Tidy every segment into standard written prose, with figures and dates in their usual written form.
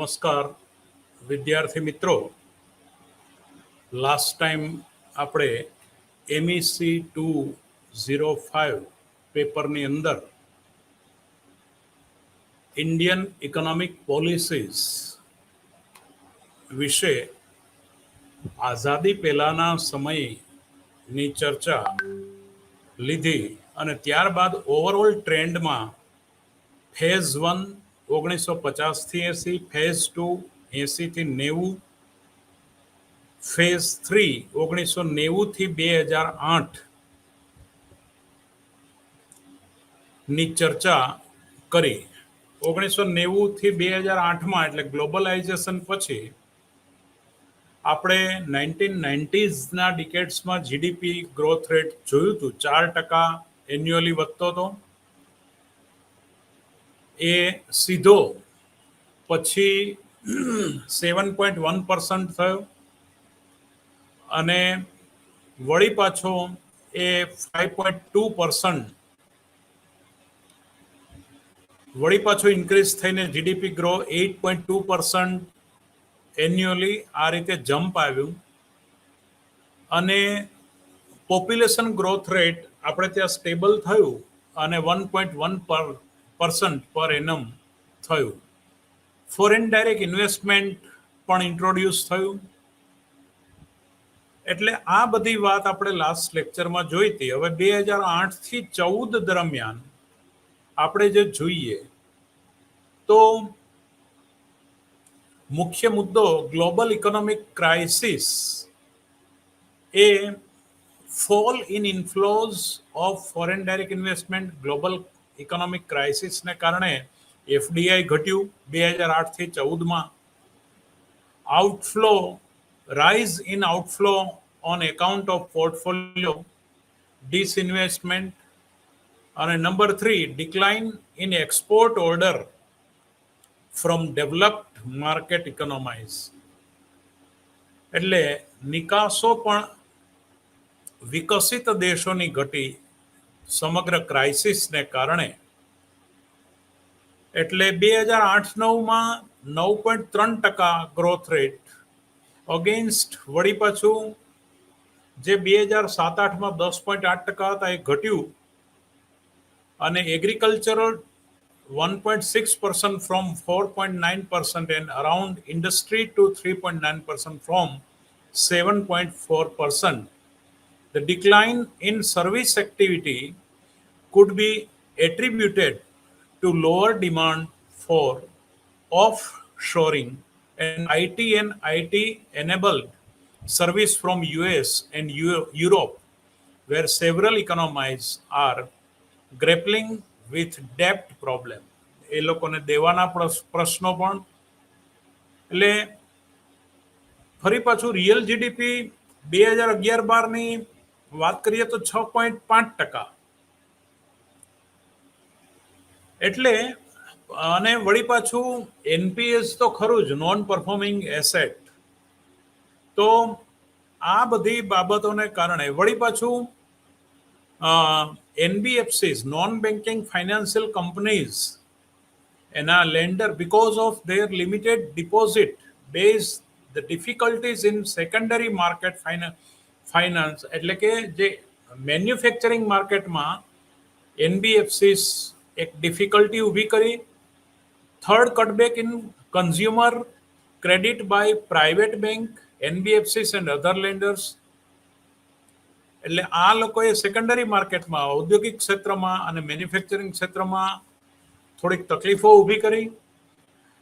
નમસ્કાર વિદ્યાર્થી મિત્રો. લાસ્ટ ટાઈમ આપણે MEC 205 પેપરની અંદર ઇન્ડિયન ઇકોનોમિક પોલિસીસ વિશે આઝાદી પહેલાના સમયની ચર્ચા લીધી અને ત્યારબાદ ઓવરઓલ ટ્રેન્ડમાં ફેઝ 1 1950થી 80, ફેઝ 2 80થી 90, ફેઝ 3 1990થી 2008 ની ચર્ચા કરી. 1990થી 2008માં એટલે ગ્લોબલાઇઝેશન પછી આપણે 1990sના ડિકેડ્સમાં જીડીપી ગ્રોથ રેટ જોયું હતું. 4% એન્યુઅલી વધતો હતો. એ સીધો પછી 7.1% થયો અને વળી પાછો એ 5.2% વળી પાછો ઇન્ક્રીઝ થઈને જીડીપી ગ્રો 8.2% એન્યુઅલી આ રીતે જમ્પ આવ્યું. અને પોપ્યુલેશન ગ્રોથ રેટ આપણે ત્યાં સ્ટેબલ થયું અને 1.1% પર એનમ થયું. ફોરેન ડાયરેક્ટ ઇન્વેસ્ટમેન્ટ પણ ઇન્ટ્રોડ્યુસ થયું. એટલે આ બધી વાત આપણે લાસ્ટ લેક્ચરમાં જોઈ હતી. હવે 2008થી 14 દરમિયાન આપણે જે જોઈએ તો મુખ્ય મુદ્દો global economic crisis a fall in inflows of foreign direct investment, global economic ક્રાઇસિસને કારણે એફડીઆઈ ઘટ્યું 2008થી 14માં. Outflow, rise in outflow on account of portfolio disinvestment. અને number 3, decline in export order from developed market economies. એટલે નિકાસો પણ વિકસિત દેશોની ઘટી સમગ્ર ક્રાઇસિસને કારણે. એટલે 2008-9માં 9.3% ગ્રોથ રેટ અગેન્સ્ટ વળી પાછું જે 2007-8માં 10.8% હતા એ ઘટ્યું. અને agricultural 1.6% from 4.9% and around industry to 3.9% from 7.4%. The decline in service activity could be attributed to lower demand for offshoring and IT-enabled service from US and Europe, where several economies are grappling with debt problem. એ લોકોને દેવાના પ્રશ્નો પણ. એટલે ફરી પાછું real GDP 2011-12ની વાત કરીએ તો 6.5%. એટલે અને વળી પાછું એનપીએસ તો ખરું જ, નોન પરફોર્મિંગ એસેટ. તો આ બધી બાબતોને કારણે વળી પાછું NBFCs, non-banking financial companies, એના lender, because of their limited deposit base, the difficulties in secondary market finance, એટલે કે જે મેન્યુફેક્ચરિંગ માર્કેટમાં NBFCs એક ડિફિકલ્ટી ઊભી કરી. Third, cutback in consumer credit by private bank, NBFCs and other lenders. એટલે આ લોકોએ સેકન્ડરી માર્કેટમાં, ઔદ્યોગિક ક્ષેત્રમાં અને મેન્યુફેક્ચરિંગ ક્ષેત્રમાં થોડીક તકલીફો ઊભી કરી.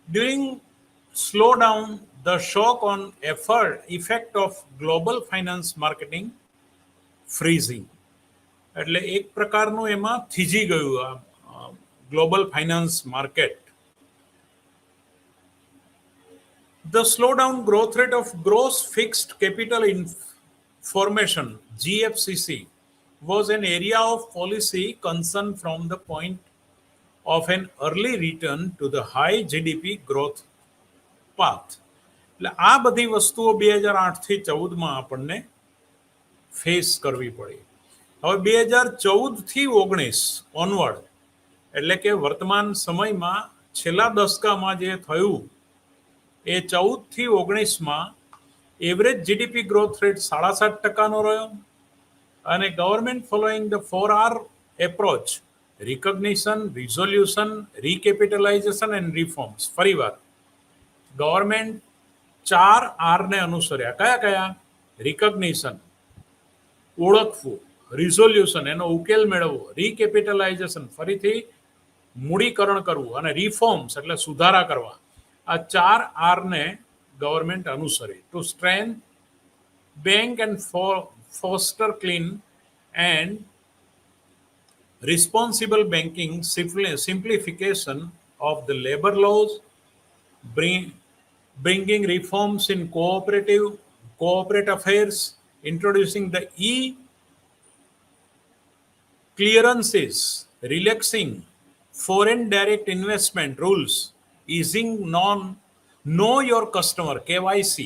During slow down the shock on effect of global finance marketing freezing. એટલે એક પ્રકારનું એમાં થીજી ગયું આ global finance market. The slowdown growth rate of gross fixed capital formation, GFCC, was an area of policy concern from the point of an early return to the high GDP growth path. એટલે આ બધી વસ્તુઓ 2008થી 14માં આપણને face કરવી પડી. હવે 2014થી 19 onward એટલે કે વર્તમાન સમયમાં છેલ્લા દશકામાં જે થયું એ 14 થી 19માં એવરેજ જીડીપી ગ્રોથ રેટ 7.5% રહ્યો. અને government following the 4R approach, recognition, resolution, recapitalisation and reforms. ફરીવાર ગવર્મેન્ટ 4R ને અનુસર્યા. કયા કયા? રિકોગ્નિશન, ઓળખવું, રિઝોલ્યુશન, એનો ઉકેલ મેળવવો, રીકેપિટલાઇઝેશન, ફરીથી મૂડીકરણ કરવું, અને રિફોર્મ્સ એટલે સુધારા કરવા. આ 4R ને ગવર્મેન્ટ અનુસરે to strength bank and foster clean and responsible banking, simplification of the labor laws, bringing reforms in corporate affairs, introducing the clearances, relaxing foreign direct investment rules, easing know your customer, KYC,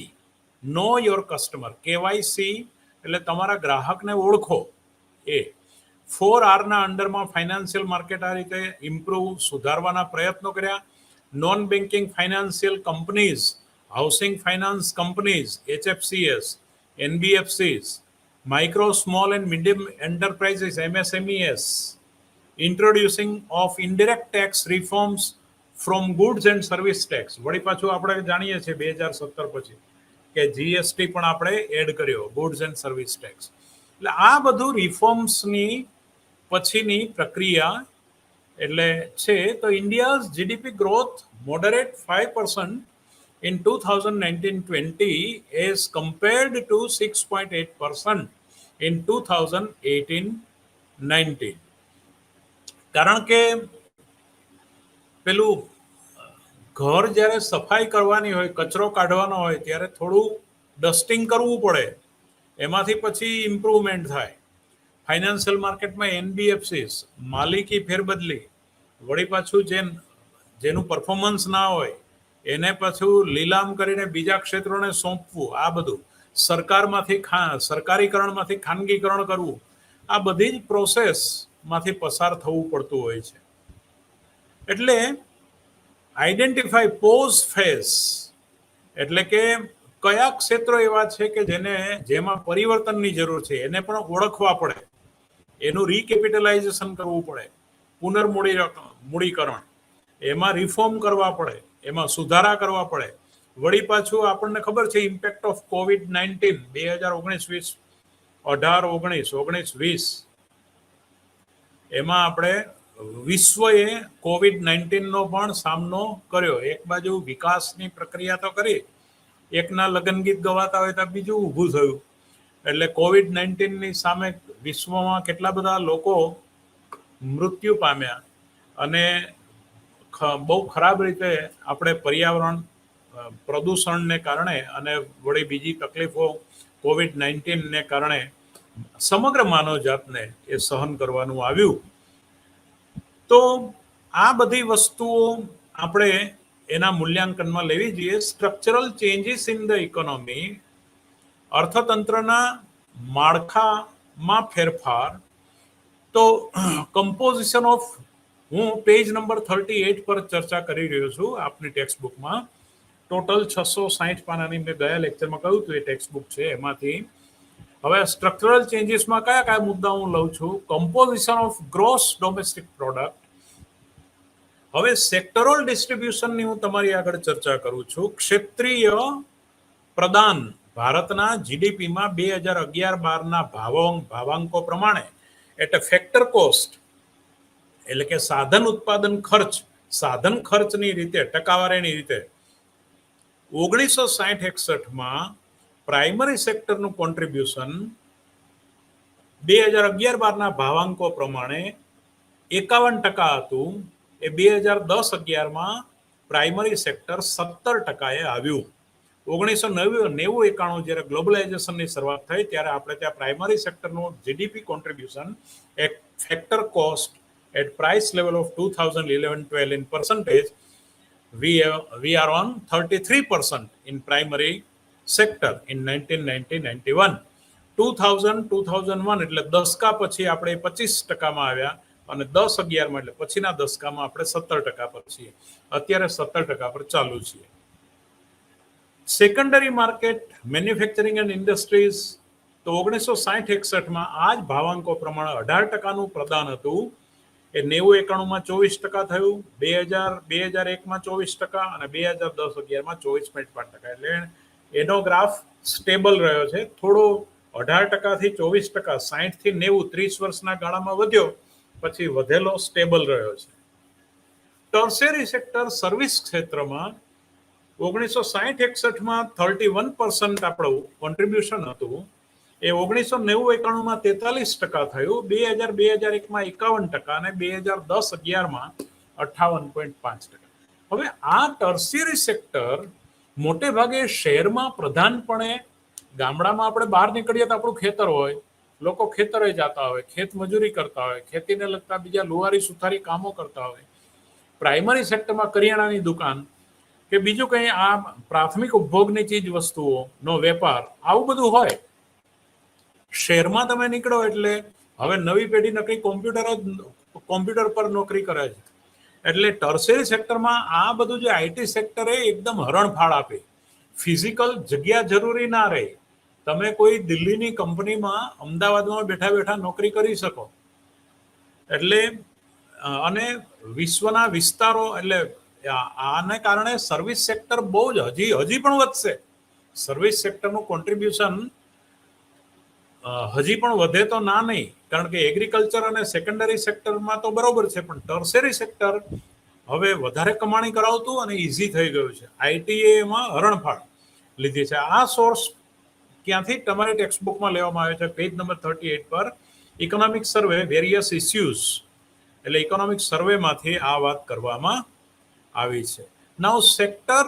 know your customer, KYC એટલે તમારા ગ્રાહકને ઓળખો. એ 4R ના અંડરમાં financial market આ રીતે improve, સુધારવાના પ્રયત્નો કર્યા. Non banking financial companies, housing finance companies, HFCS, NBFCs, micro small and medium enterprises, MSMEs, ઇન્ટ્રોડ્યુસિંગ of indirect tax reforms from goods and service tax. વળી પાછું આપણે જાણીએ છીએ 2017 પછી કે જીએસટી પણ આપણે એડ કર્યો, ગુડ્સ એન્ડ સર્વિસ ટેક્સ. એટલે આ બધું રિફોર્મ્સની પછીની પ્રક્રિયા એટલે છે. તો India's GDP growth moderate 5% in 2019-20 as compared to 6.8% in 2018-19. કારણ કે પેલું ઘર જ્યારે સફાઈ કરવાની હોય, કચરો કાઢવાનો હોય, ત્યારે થોડું ડસ્ટિંગ કરવું પડે, એમાંથી પછી ઇમ્પ્રુવમેન્ટ થાય. ફાઇનાન્શિયલ માર્કેટમાં એનબીએફસીસ, માલિકી ફેરબદલી, વળી પાછું જેનું પરફોર્મન્સ ના હોય એને પાછું લીલામ કરીને બીજા ક્ષેત્રોને સોંપવું, આ બધું સરકારીકરણમાંથી ખાનગીકરણ કરવું, આ બધી જ પ્રોસેસમાંથી પસાર થવું પડતું હોય છે. એટલે આઈડેન્ટિફાઈ પોઝ ફેઝ એટલે કે કયા ક્ષેત્રો એવા છે કે જેમાં પરિવર્તનની જરૂર છે, એને પણ ઓળખવા પડે, એનું રીકેપિટલાઇઝેશન કરવું પડે, પુનર્મૂડીકરણ, એમાં રિફોર્મ કરવા પડે, એમાં સુધારા કરવા પડે. વળી પાછું આપણને ખબર છે ઇમ્પેક્ટ ઓફ COVID-19 2019-20, 18-19, એમાં આપણે વિશ્વએ COVID-19નો પણ સામનો કર્યો. એક બાજુ વિકાસની પ્રક્રિયા તો કરી, એકના લગ્ન ગીત ગવાતા હોય તો બીજું ઊભું થયું. એટલે COVID-19ની સામે વિશ્વમાં કેટલા બધા લોકો મૃત્યુ પામ્યા, અને બહુ ખરાબ રીતે આપણે પર્યાવરણ પ્રદૂષણને કારણે અને વળી બીજી તકલીફો COVID-19ને કારણે સમગ્ર માનવજાતને એ સહન કરવાનું આવ્યું. તો આ બધી વસ્તુઓ આપણે એના મૂલ્યાંકનમાં લેવી જોઈએ. Structural changes in the economy, અર્થતંત્રના માળખામાં ફેરફાર. તો કમ્પોઝિશન ઓફ, હું પેજ નંબર 38 પર ચર્ચા કરી રહ્યો છું આપની ટેક્સ્ટ બુકમાં. ટોટલ 660 પાનાની મેં ગયા લેક્ચરમાં કહ્યું હતું એ ટેક્સ્ટ બુક છે, એમાંથી હવે સ્ટ્રક્ચરલ ચેન્જીસમાં કયા કયા મુદ્દા હું લઉં છું? Composition of gross domestic product. હવે સેક્ટરલ ડિસ્ટ્રીબ્યુશનની હું તમારી આગળ ચર્ચા કરું છું. ક્ષેત્રીય પ્રદાન ભારતના જીડીપીમાં 2011-12ના ભાવાંકો પ્રમાણે એટલે ફેક્ટર કોસ્ટ એટલે કે સાધન ઉત્પાદન ખર્ચ, સાધન ખર્ચની રીતે, ટકાવારીની રીતે 1960-61માં પ્રાઇમરી સેક્ટરનું કોન્ટ્રીબ્યુશન 2011-12ના ભાવાંકો પ્રમાણે 51% હતું. એ 2010-11માં પ્રાઇમરી સેક્ટર 17%એ આવ્યું. 1990-91 જ્યારે ગ્લોબલાઇઝેશનની શરૂઆત થઈ ત્યારે આપણે ત્યાં પ્રાઇમરી સેક્ટરનું જીડીપી કોન્ટ્રીબ્યુશન એક factor cost at price level of 2011-12 in percentage, we are on 33% in primary sector in 1990-91. 2000-2001 એટલે દસકા પછી આપણે 25%માં આવ્યા, અને 10-11માં એટલે પછીના દસકામાં આપણે 17% પર છીએ. અત્યારે 17% પર ચાલુ છીએ. Secondary market manufacturing and industries, તો 1960-61માં આ જ ભાવાંકો પ્રમાણે 18%નું પ્રદાન હતું. એ 90-91માં 24% થયું, 2001માં 24% અને 2010-11માં 24.5%. એટલે એનો ગ્રાફ સ્ટેબલ રહ્યો છે. થોડો 18%થી 24%, 60થી 90, 30 વર્ષના ગાળામાં વધ્યો, પછી વધેલો સ્ટેબલ રહ્યો છે. ટર્શિયરી સેક્ટર સર્વિસ ક્ષેત્રમાં 1960-61માં 31% આપણું કોન્ટ્રીબ્યુશન હતું. એ 1990-91માં 43% થયું, 2000-2001માં 51% અને 2010-11માં 58.5%. હવે આ ટર્શિયરી સેક્ટર મોટે ભાગે શહેરમાં પ્રધાનપણે, ગામડામાં આપણે બહાર નીકળીએ તો આપણું ખેતર હોય, લોકો ખેતરે જતા હોય, ખેત મજૂરી કરતા હોય, ખેતીને લગતા બીજા લુહારી સુથારી કામો કરતા હોય. પ્રાઇમરી સેક્ટરમાં કરિયાણાની દુકાન કે બીજું કંઈ આ પ્રાથમિક ઉપભોગની ચીજ વસ્તુઓનો વેપાર, આવું બધું હોય. શહેરમાં તમે નીકળો એટલે હવે નવી પેઢી નકરી કોમ્પ્યુટર પર નોકરી કરે છે. એટલે ટર્શિયરી સેક્ટરમાં આ બધું જે આઈટી સેક્ટર એ એકદમ હરણફાળ આપે. ફિઝિકલ જગ્યા જરૂરી ના રહે. તમે કોઈ દિલ્હીની કંપનીમાં અમદાવાદમાં બેઠા બેઠા નોકરી કરી શકો. એટલે અને વિશ્વના વિસ્તારો, એટલે આને કારણે સર્વિસ સેક્ટર બહુ જ હજી પણ વધશે. સર્વિસ સેક્ટરનું કોન્ટ્રીબ્યુશન હજી પણ વધે તો ના નહીં, કારણ કે એગ્રીકલ્ચર અને સેકન્ડરી સેક્ટરમાં તો બરોબર છે, પણ ટર્શિયરી સેક્ટર હવે વધારે કમાણી કરાવતું અને ઇઝી થઈ ગયું છે. આઈટીએ એમાં હરણફાળ લીધી છે. આ સોર્સ ક્યાંથી તમારી ટેક્સ્ટ બુકમાં લેવામાં આવે છે, પેજ નંબર 38 પર. ઇકોનોમિક સર્વે વેરિયસ ઇસ્યુઝ, એટલે ઇકોનોમિક સર્વેમાંથી આ વાત કરવામાં આવી છે. Now sector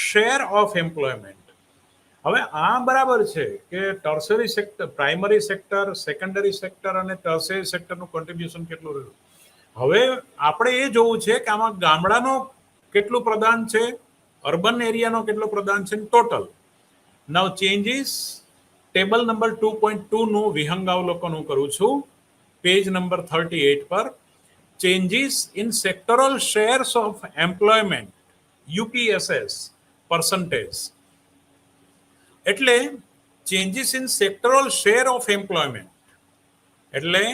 share of employment. હવે આ બરાબર છે કે tertiary sector, primary sector, secondary sector અને ટર્શિયરી સેક્ટરનું કોન્ટ્રીબ્યુશન કેટલું રહ્યું. હવે આપણે એ જોવું છે કે આમાં ગામડાનો કેટલું પ્રદાન છે, અર્બન એરિયાનો કેટલો પ્રદાન છે, total. Now changes, table number 2.2 નું વિહંગાવલોકન કરું છું, પેજ નંબર 38 પર. Changes in sectoral shares of employment, UPSS percentage. એટલે changes in sectoral share of employment એટલે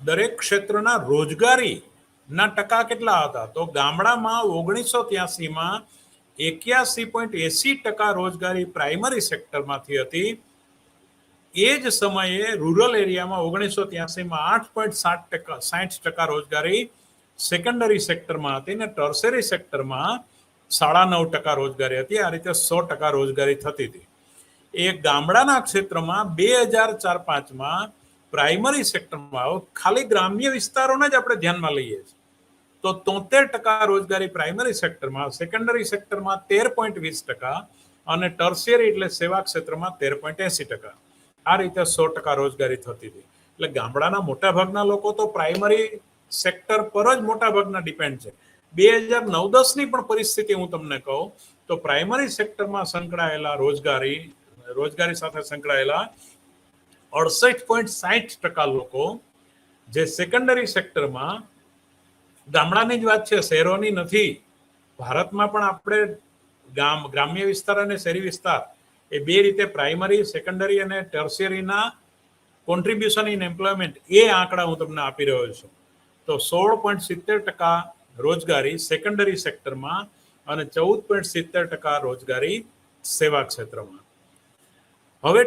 દરેક ક્ષેત્રના રોજગારીના ટકા કેટલા હતા. તો ગામડામાં 1983માં 81.80% રોજગારી પ્રાઇમરી સેક્ટરમાંથી હતી. એ જ સમયે રૂરલ એરિયામાં 1983માં 8.60% રોજગારી સેકન્ડરી સેક્ટરમાં હતી ને ટર્શિયરી સેક્ટરમાં 9.5% રોજગારી હતી. આ રીતે 100% રોજગારી થતી હતી. એ ગામડાના ક્ષેત્રમાં 2004-05માં પ્રાઇમરી સેક્ટરમાં, ખાલી ગ્રામ્ય વિસ્તારોને જ આપણે ધ્યાનમાં લઈએ છીએ, તો 73% રોજગારી પ્રાઇમરી સેક્ટરમાં, સેકન્ડરી સેક્ટરમાં 13.20% અને ટર્શિયરી એટલે સેવા ક્ષેત્રમાં 13.80%. આ રીતે 100% રોજગારી થતી હતી. એટલે ગામડાના મોટાભાગના લોકો તો પ્રાઇમરી સેક્ટર પર જ મોટાભાગના ડિપેન્ડ છે. 2009-10ની પણ પરિસ્થિતિ હું તમને કહું તો પ્રાઇમરી સેક્ટરમાં સંકળાયેલા રોજગારી સાથે સંકળાયેલા 68.60% લોકો, જે સેકન્ડરી સેક્ટરમાં, ગામડાની જ વાત છે, શહેરોની નથી. ભારતમાં પણ આપણે ગ્રામ્ય વિસ્તાર અને શહેરી વિસ્તાર એ બે રીતે પ્રાઇમરી, સેકન્ડરી અને ટર્શિયરીના કોન્ટ્રીબ્યુશન ઇન એમ્પ્લોયમેન્ટ એ આંકડા હું તમને આપી રહ્યો છું. તો 16.70% રોજગારી સેકન્ડરી સેક્ટરમાં અને 14.70% રોજગારી સેવા ક્ષેત્રમાં. હવે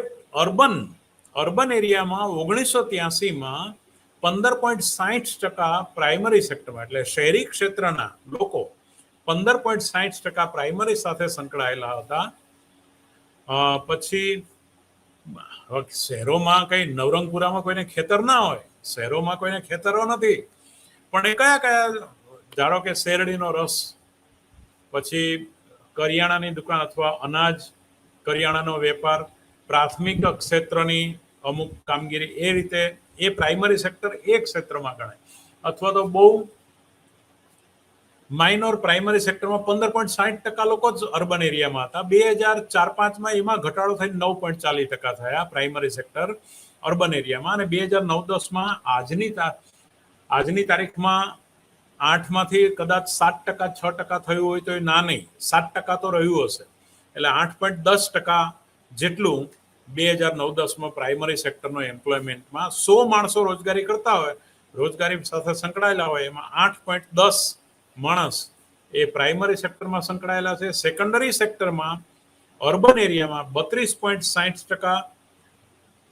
અર્બન એરિયામાં 1983માં 15.60% પ્રાઇમરી સેક્ટરમાં, એટલે શહેરી ક્ષેત્રના લોકો 15.60% પ્રાઇમરી સાથે સંકળાયેલા હતા. પછી શહેરોમાં કઈ નવરંગપુરામાં કોઈને ખેતર ના હોય, શહેરોમાં કોઈને ખેતરો નથી, પણ એ કયા ધારો કે શેરડીનો રસ, પછી કરિયાણાની દુકાન અથવા અનાજ કરિયાણાનો વેપાર, પ્રાથમિક ક્ષેત્રની અમુક કામગીરી, એ રીતે એ પ્રાઇમરી સેક્ટર એ ક્ષેત્રમાં ગણાય. અથવા તો બહુ માઇનોર પ્રાઇમરી સેક્ટરમાં 15.60% લોકો જ અર્બન એરિયામાં હતા. 2004-05માં એમાં ઘટાડો થઈને 9.40% થયા પ્રાઇમરી સેક્ટર અર્બન એરિયામાં. અને 2009-10માં આજની તારીખમાં 8માંથી કદાચ 7%, 6% થયું હોય તો એ ના નહીં, 7% તો રહ્યું હશે. એટલે 8.10% જેટલું 2009-10માં પ્રાઇમરી સેક્ટરનો એમ્પ્લોયમેન્ટમાં 100 માણસો રોજગારી કરતા હોય, રોજગારી સાથે સંકળાયેલા હોય, એમાં 8.10 માણસ એ પ્રાઇમરી સેક્ટરમાં સંકળાયેલા છે. સેકન્ડરી સેક્ટરમાં અર્બન એરિયામાં 32.60%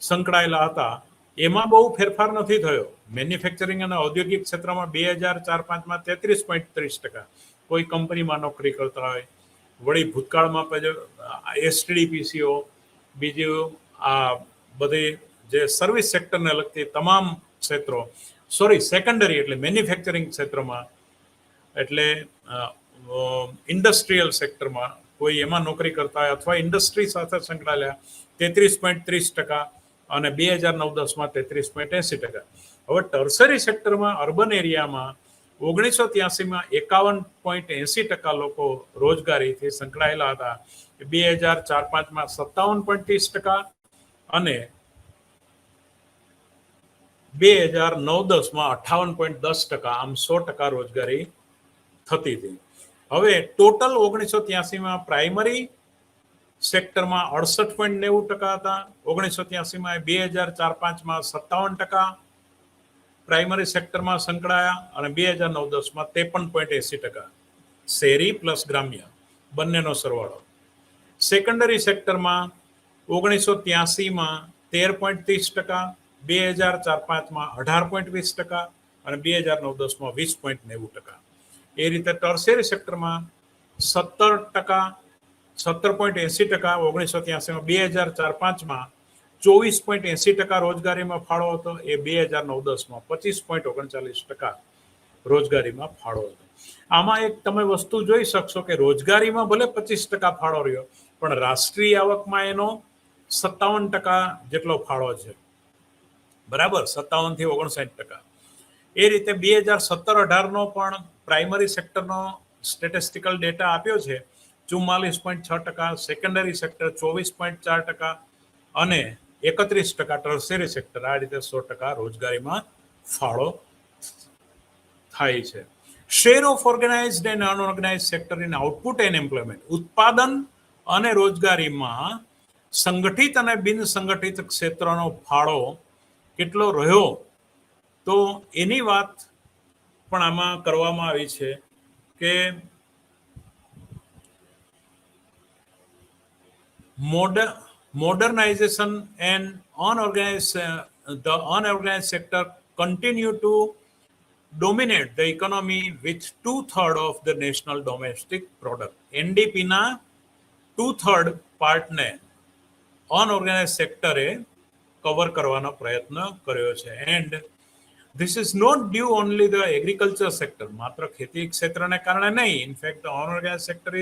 સંકળાયેલા હતા. એમાં બહુ ફેરફાર નથી થયો. મેન્યુફેક્ચરિંગ અને ઔદ્યોગિક ક્ષેત્રમાં 2004-05માં 33.30%, કોઈ કંપનીમાં નોકરી કરતા હોય. વળી ભૂતકાળમાં એસટીડીપીસીઓ, બીજું આ બધી જે સર્વિસ સેક્ટરને લગતી તમામ ક્ષેત્રો, સેકન્ડરી એટલે મેન્યુફેક્ચરિંગ ક્ષેત્રમાં, એટલે ઇન્ડસ્ટ્રીયલ સેક્ટરમાં કોઈ એમાં નોકરી કરતા હોય અથવા ઇન્ડસ્ટ્રી સાથે સંકળાયેલા 33.30%, અને 2009-10માં 33.80%. હવે ટર્સરી સેક્ટરમાં અર્બન એરિયામાં 1983માં 51.80% લોકો રોજગારીથી સંકળાયેલા હતા. 2004-05માં 57.30% અને 2009-10માં 58.10%, આમ 100% રોજગારી થતી હતી. હવે ટોટલ 1983માં પ્રાઇમરી સેક્ટરમાં 68.90% હતા. 1983માં 2004-05માં 57% પ્રાઇમરી સેક્ટરમાં સંકળાયા અને 2009-10માં 53.80%. શહેરી પ્લસ ગ્રામ્ય બંનેનો સરવાળો. સેકન્ડરી સેક્ટરમાં 1983માં 13.30%, 2004-05માં 18.20% અને 2009-10માં 20.90%. એ રીતે ટર્શરી સેક્ટરમાં 17%, 17.80% 1983માં, 2004-05માં 24.80% રોજગારીમાં ફાળો હતો. એ 2009-10માં 25.39% રોજગારીમાં ફાળો હતો. આમાં એક તમે વસ્તુ જોઈ શકશો કે રોજગારીમાં ભલે 25% ફાળો રહ્યો, પણ રાષ્ટ્રીય આવકમાં એનો 57% જેટલો ફાળો છે. બરાબર, 57 થી 59%. એ રીતે 2017-18નો પણ પ્રાઇમરી સેક્ટરનો સ્ટેટિસ્ટિકલ ડેટા આપ્યો છે. 44.6%, સેકન્ડરી સેક્ટર 24.4% અને 31% ટર્શરી સેક્ટર. આ રીતે 100% રોજગારીમાં ફાળો થાય છે. Share of organised and unorganised sector in output and employment. ઉત્પાદન અને રોજગારીમાં સંગઠિત અને બિન સંગઠિત ક્ષેત્રનો ફાળો કેટલો રહ્યો, તો એની વાત પણ આમાં કરવામાં આવી છે કે modernization and the unorganized sector continue to dominate the economy with 2/3 of the national domestic product. NDP ના 2/3 પાર્ટને અનઓર્ગેનાઇઝ સેક્ટરે કવર કરવાનો પ્રયત્ન કર્યો છે. And this is not due only the agriculture sector, માત્ર ખેતી ક્ષેત્રને કારણે નહીં. In fact, the unorganized sector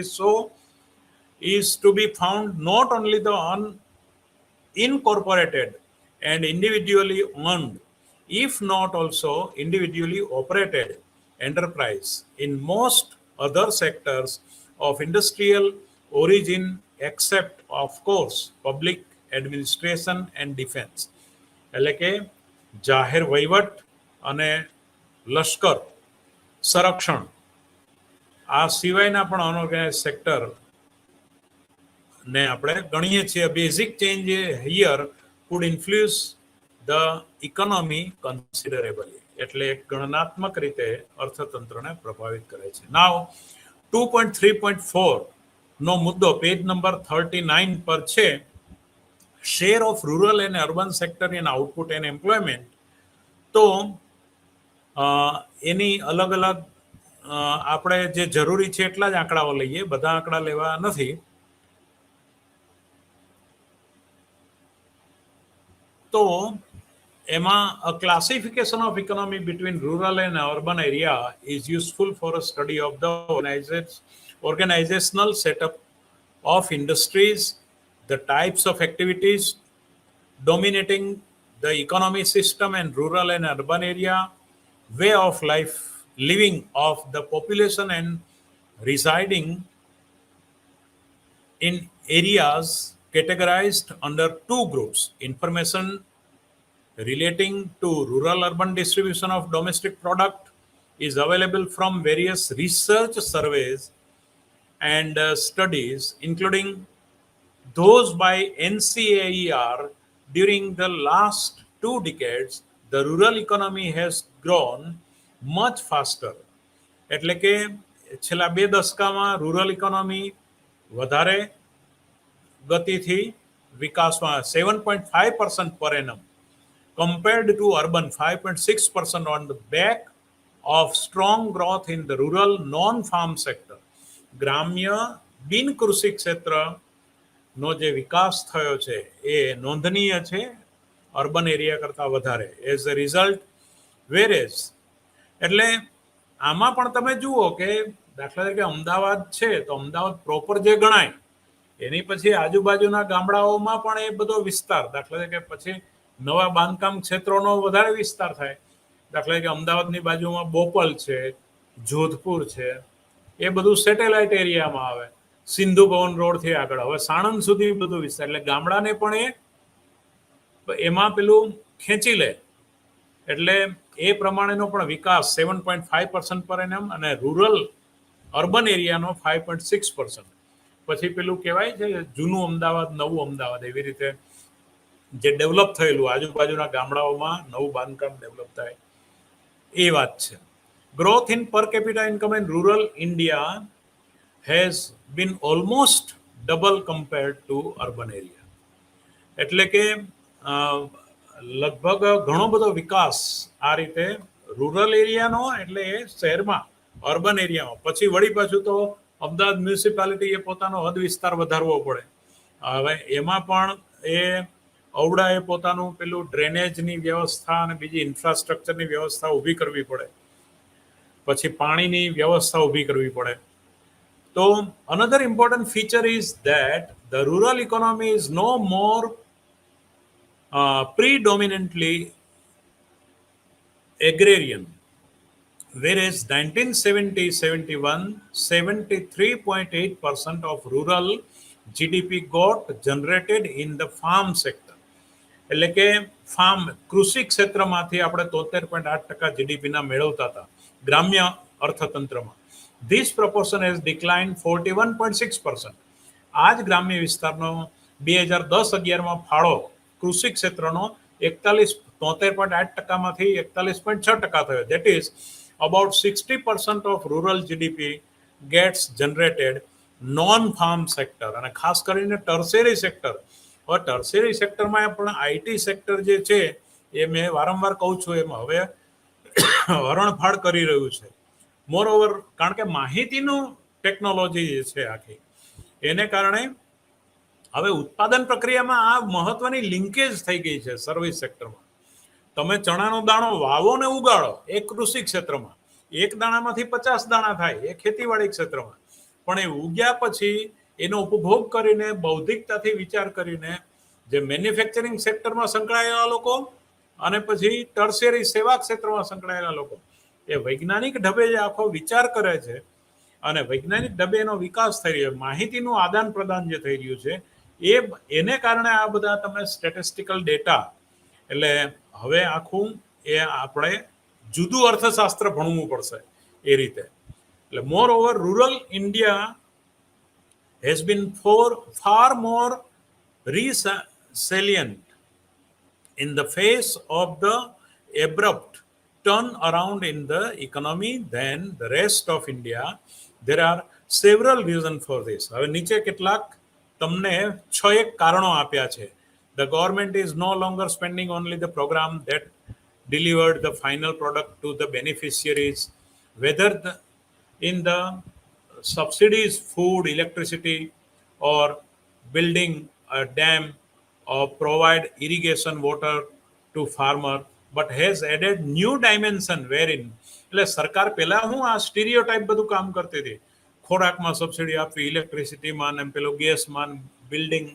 is to be found not only the unincorporated and individually owned, if not also individually operated enterprise in most other sectors of industrial origin, except of course public administration and defense. એટલે કે જાહેર વહીવટ અને લશ્કર સંરક્ષણ આ સિવાયના પણ અનઓર્ગેનાઇઝ સેક્ટર ને આપણે ગણીએ છીએ. Basic change here food influence the economy કન્સિડરેબલી. એટલે ગણનાત્મક રીતે અર્થતંત્રને પ્રભાવિત કરે છે. નાવ 2.3.4 નો મુદ્દો પેજ નંબર 39 પર છે. Share of rural and urban sector in output and employment. તો એની અલગ અલગ આપણે જે જરૂરી છે એટલા જ આંકડાઓ લઈએ, બધા આંકડા લેવા નથી. તો એમાં a classification of economy between rural and urban area is useful for a study of the organizational setup of industries, the types of activities dominating the economy system and rural and urban area, way of life living of the population and residing in areas categorized under two groups. Information relating to rural-urban distribution of domestic product is available from various research surveys and studies, including those by NCAER during the last 2 decades, the rural economy has grown much faster. એટલે કે છેલ્લા 2 દશકામાં rural economy વધારે ગતિથી વિકાસમાં 7.5% per annum compared to urban 5.6% on the back of strong growth in the rural non-farm sector. ગ્રામ્ય બિન કૃષિ ક્ષેત્રનો જે વિકાસ થયો છે એ નોંધનીય છે અર્બન એરિયા કરતાં વધારે. એઝ અ રિઝલ્ટ વેરેઝ એટલે આમાં પણ તમે જુઓ કે દાખલા તરીકે અમદાવાદ છે તો અમદાવાદ પ્રોપર જે ગણાય એની પછી આજુબાજુના ગામડાઓમાં પણ એ બધો વિસ્તાર, દાખલા તરીકે પછી નવા બાંધકામ ક્ષેત્રોનો વધારે વિસ્તાર થાય. દાખલા તરીકે અમદાવાદની બાજુમાં બોપલ છે, જોધપુર છે, એ બધું સેટેલાઇટ એરિયામાં આવે. સિંધુ ભવન રોડથી આગળ હવે સાણંદ સુધી બધું વિસ્તાર, એટલે ગામડાને પણ એમાં પેલું ખેંચી લે. એટલે એ પ્રમાણેનો પણ વિકાસ 7.5% પર એનમ અને રૂરલ અર્બન એરિયાનો 5.6%. પછી પેલું કહેવાય છે જૂનું અમદાવાદ નવું અમદાવાદ, એવી રીતે જે ડેવલપ થયેલું આજુબાજુના ગામડાઓમાં નવું બાંધકામ ડેવલપ થાય એ વાત છે. ગ્રોથ ઇન પર capita income in rural India has been almost double compared to urban area. એટલે કે લગભગ ઘણો બધો વિકાસ આ રીતે રૂરલ એરિયાનો, એટલે એ શહેરમાં અર્બન એરિયામાં. પછી વળી પાછું તો અમદાવાદ મ્યુનિસિપાલિટીએ પોતાનો હદ વિસ્તાર વધારવો પડે. હવે એમાં પણ એ અવડાએ પોતાનું પેલું ડ્રેનેજની વ્યવસ્થા અને બીજી ઇન્ફ્રાસ્ટ્રક્ચરની વ્યવસ્થા ઊભી કરવી પડે, પછી પાણીની વ્યવસ્થા ઊભી કરવી પડે. તો another important feature is that the rural economy is no more predominantly agrarian, whereas 1970-71, 73.8% of rural GDP got generated in the farm sector. એટલે કે ફાર્મ કૃષિ ક્ષેત્રમાંથી આપણે 73.8% જીડીપીના મેળવતા હતા ગ્રામ્ય અર્થતંત્રમાં. This proportion has declined 41.6%. આ જ ગ્રામ્ય વિસ્તારનો 2010-11માં ફાળો કૃષિ ક્ષેત્રનો 73.8%માંથી 41.6% થયો. That is about 60% of rural GDP gets generated non-farm sector, અને ખાસ કરીને ટર્શરી સેક્ટર. હવે ટર્શરી સેક્ટરમાં પણ આઈટી સેક્ટર જે છે એ મેં વારંવાર કહું છું એમ હવે હરણફાળ કરી રહ્યું છે. મોર ઓવર કારણ કે માહિતીનું ટેકનોલોજી જે છે આખી એને કારણે હવે ઉત્પાદન પ્રક્રિયામાં આ મહત્વની લિંકેજ થઈ ગઈ છે સર્વિસ સેક્ટરમાં. તમે ચણાનો દાણો વાવો ને ઉગાડો એ કૃષિ ક્ષેત્રમાં, એક દાણામાંથી 50 દાણા થાય એ ખેતીવાડી ક્ષેત્રમાં. પણ એ ઉગ્યા પછી એનો ઉપભોગ કરીને બૌદ્ધિકતાથી વિચાર કરીને જે મેન્યુફેક્ચરિંગ સેક્ટરમાં સંકળાયેલા લોકો અને પછી ટર્શરી સેવા ક્ષેત્રમાં સંકળાયેલા લોકો એ વૈજ્ઞાનિક ઢબે જે આખો વિચાર કરે છે અને વૈજ્ઞાનિક ઢબે એનો વિકાસ થઈ રહ્યો, માહિતીનું આદાન પ્રદાન જે થઈ રહ્યું છે એને કારણે આ બધા તમે સ્ટેટિસ્ટિકલ ડેટા, એટલે હવે આખું એ આપણે જુદું અર્થશાસ્ત્ર ભણવું પડશે એ રીતે. એટલે moreover rural India has been far more resilient in the face of the abrupt turn around in the economy than the rest of India. There are several reasons for this. હવે નીચે કેટલાક તમને 6 કારણો આપ્યા છે. The government is no longer spending only the program that delivered the final product to the beneficiaries, whether in the subsidies, food, electricity, or building a dam or provide irrigation water to farmer, but has added new dimension wherein એટલે સરકાર પહેલા હું આ stereotype બધું કામ કરતી હતી, ખોરાકમાં સબસિડી આપવી, ઇલેક્ટ્રિસિટીમાં ને પેલો ગેસમાં, બિલ્ડિંગ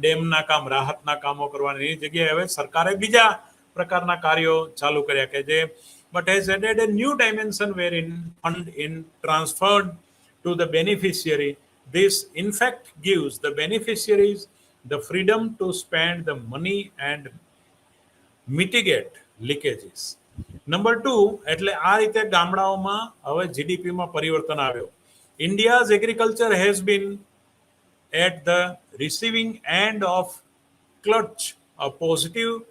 ડેમના કામ, રાહતના કામો કરવાની, એ જગ્યાએ હવે સરકારે બીજા પ્રકારના કાર્યો ચાલુ કર્યા કે જે but has added a new dimension wherein fund in transferred to the beneficiary. This in fact gives the beneficiaries the freedom to spend the money and mitigate leakages. Number 2, એટલે આ રીતે ગામડાઓમાં હવે જીડીપીમાં પરિવર્તન આવ્યો. India's agriculture has been at the receiving end of clutch a positive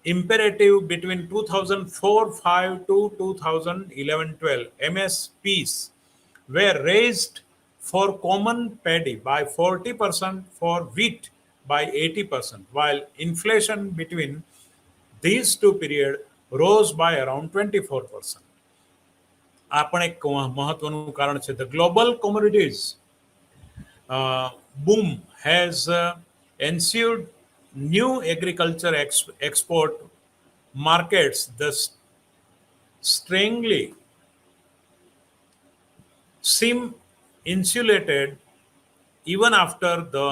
imperative between 2004-5 to 2011-12. MSPs were raised for common paddy by 40%, for wheat by 80%, while inflation between these two periods rose by around 24%. આ પણ એક મહત્વનું કારણ છે. The global commodities boom has ensued. New agriculture export markets thus strangely seem insulated even after the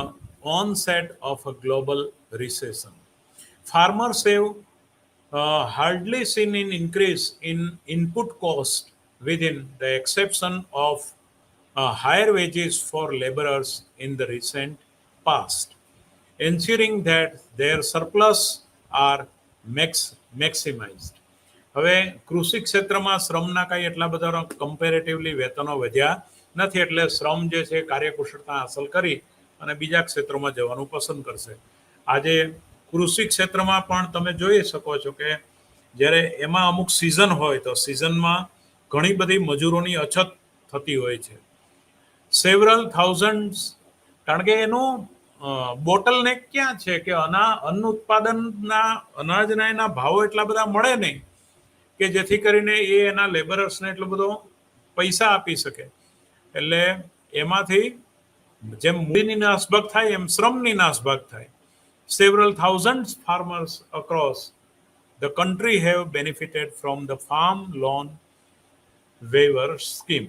onset of a global recession. Farmers have hardly seen an increase in input cost, within the exception of higher wages for laborers in the recent past, ensuring that their surplus are maximized. હવે કૃષિ ક્ષેત્રમાં શ્રમના કાંઈ એટલા બધા comparatively વેતનો વધ્યા નથી, એટલે શ્રમ જે છે કાર્યકુશળતા હાંસલ કરી અને બીજા ક્ષેત્રોમાં જવાનું પસંદ કરશે. આજે કૃષિ ક્ષેત્રમાં પણ તમે જોઈ શકો છો કે જ્યારે એમાં અમુક સિઝન હોય તો સિઝનમાં ઘણી બધી મજૂરોની અછત થતી હોય છે. સેવરલ થાઉઝન્ડ્સ, કારણ કે એનું બોટલ નેક ક્યાં છે કે અન્ન ઉત્પાદનના અનાજના એના ભાવો એટલા બધા મળે નહીં કે જેથી કરીને એ એના લેબરર્સને એટલો બધો પૈસા આપી શકે. એટલે એમાંથી જેમ મૂડીની નાસભાગ થાય એમ શ્રમની નાસભાગ થાય. Several thousands farmers across the country have benefited from the farm loan waiver scheme.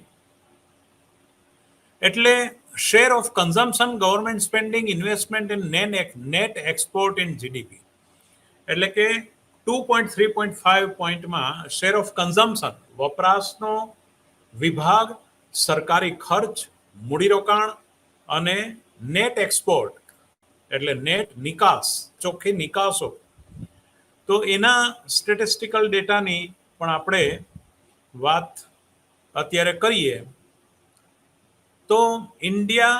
એટલે share of consumption, government spending, investment in net export in GDP. એટલે કે 2.3.5 પોઈન્ટમાં શેર ઓફ કન્ઝમ્પશન, વપરાશનો વિભાગ, સરકારી ખર્ચ, મૂડીરોકાણ અને નેટ એક્સપોર્ટ એટલે નેટ નિકાસ, ચોખ્ખી નિકાસો. તો એના સ્ટેટિસ્ટિકલ ડેટાની પણ આપણે વાત અત્યારે કરીએ તો India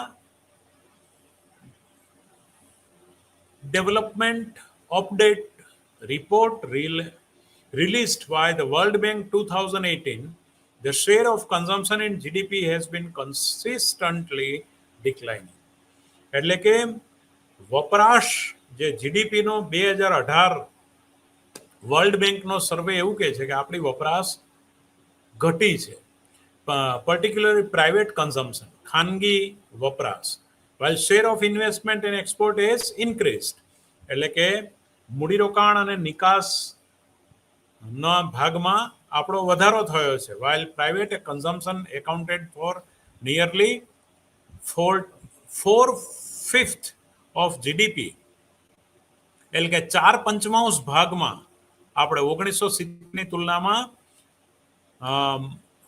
development update report released by the World Bank 2018, the share of consumption in GDP has been consistently declining. એટલે કે વપરાશ જે જીડીપીનો 2018 વર્લ્ડ બેંકનો સર્વે એવું કહે છે કે આપણી વપરાશ ઘટી છે, પર્ટિક્યુલરલી પ્રાઇવેટ કન્ઝમ્પશન, ખાનગી વપરાશ, while share of investment and export has increased. એટલે કે મૂડીરોકાણ અને નિકાસના ભાગમાં આપણો વધારો થયો છે, while private consumption accounted for nearly 4/5 of GDP. એટલે કે 4/5 ભાગમાં આપણે 1970ની તુલનામાં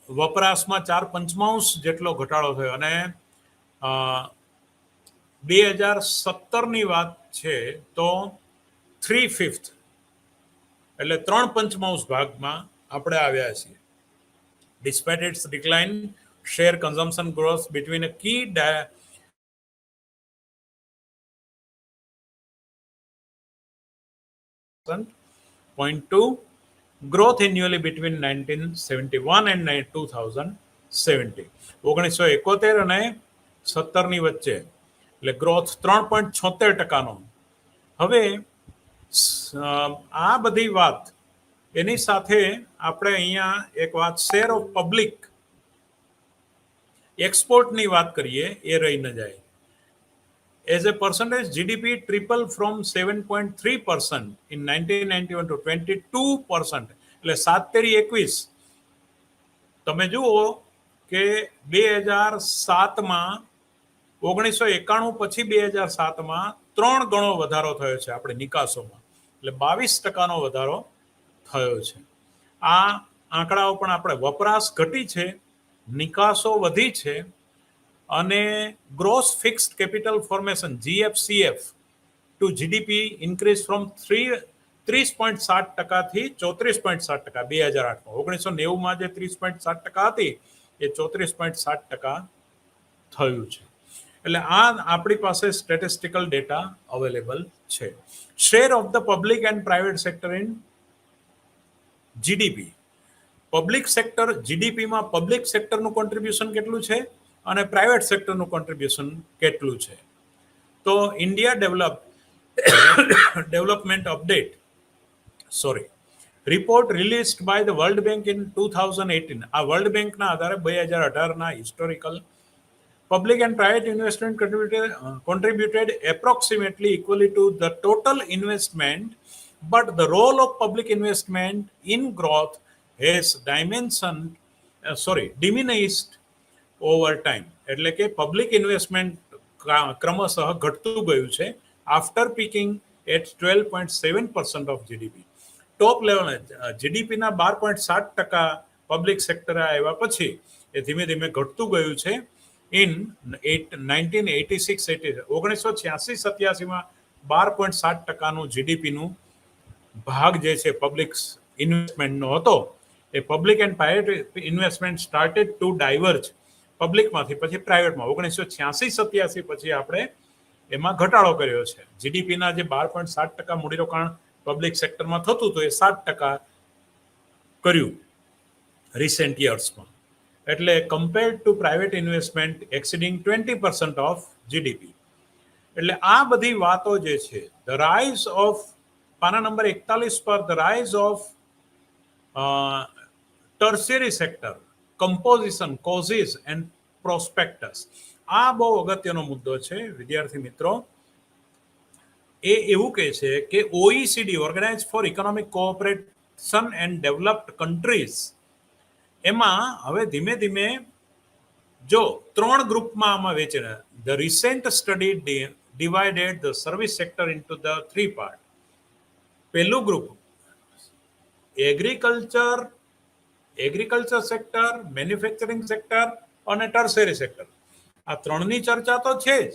વપરાશમાં 4/5 જેટલો ઘટાડો થયો. અને 2017ની વાત છે તો 3/5 એટલે 3/5 ભાગમાં આપણે આવ્યા છીએ. Despite its decline, share consumption growth between a key 0.2 growth annually between 1971 and 2070. 1971 અને 17ની વચ્ચે એટલે ગ્રોથ 3.76%. હવે આ બધી વાત એની સાથે આપણે અહીંયા એક વાત શેર ઓફ પબ્લિક એક્સપોર્ટની વાત કરીએ એ રહી ન જાય. As a percentage, GDP tripled from 7.3% in 1991 to 22%. એટલે 7/21. તમે જુઓ કે 2007માં 1991 પછી 2007માં 3 ગણો વધારો થયો છે આપણે નિકાસોમાં, એટલે 22% વધારો થયો છે. આ આંકડાઓ પણ આપણે વપરાશ ઘટી છે, નિકાસો વધી છે અને gross fixed capital formation GFCF to GDP increase from 30.7% થી 34.7% 2008માં. 1990માં જે 30.7% હતી એ 34.7% થયું છે. એટલે આ આપણી પાસે સ્ટેટિસ્ટિકલ ડેટા અવેલેબલ છે. Share of the public and private sector in GDP. Public sector જીડીપીમાં પબ્લિક સેક્ટરનું કોન્ટ્રીબ્યુશન કેટલું છે અને પ્રાઇવેટ સેક્ટરનું કોન્ટ્રીબ્યુશન કેટલું છે. તો India development update report released by the World Bank in 2018. આ વર્લ્ડ બેંકના આધારે 2018ના historical public and private investment contributed approximately equally to the total investment, but the role of public investment in growth has diminished over time. એટલે કે public investment ક્રમશઃ ઘટતું ગયું છે after peaking at 12.7% of GDP. Top લેવલે જીડીપીના 12.7% public સેક્ટરે આવ્યા પછી એ ધીમે ધીમે ઘટતું ગયું છે. ઇન 1986-87માં 12.7%નું જીડીપીનું ભાગ જે છે પબ્લિક ઇન્વેસ્ટમેન્ટનો હતો એ public and private investment started to diverge પબ્લિકમાંથી પછી પ્રાઇવેટમાં 1986-87 પછી આપણે એમાં ઘટાડો કર્યો છે. જીડીપીના જે 12.7% મૂડીરોકાણ પબ્લિક સેક્ટરમાં થતું હતું એ 7% કર્યું રિસેન્ટ યર્સમાં. એટલે compared to private investment exceeding 20% of GDP. એટલે આ બધી વાતો જે છે ધ રાઇઝ ઓફ પાના નંબર 41 પર the rise of tertiary sector composition causes and prospects. આ બહુ અગત્યનો મુદ્દો છે વિદ્યાર્થી મિત્રો. એ એવું કહે છે કે OECD organise for economic cooperation and developed countries એમાં હવે ધીમે ધીમે જો 3 ગ્રુપમાં આમાં વેચે. The recent study divided the service sector into the 3 part. પહેલું group agriculture sector, manufacturing sector અને ટર્શરી સેક્ટર. આ 3ની ચર્ચા તો છે જ,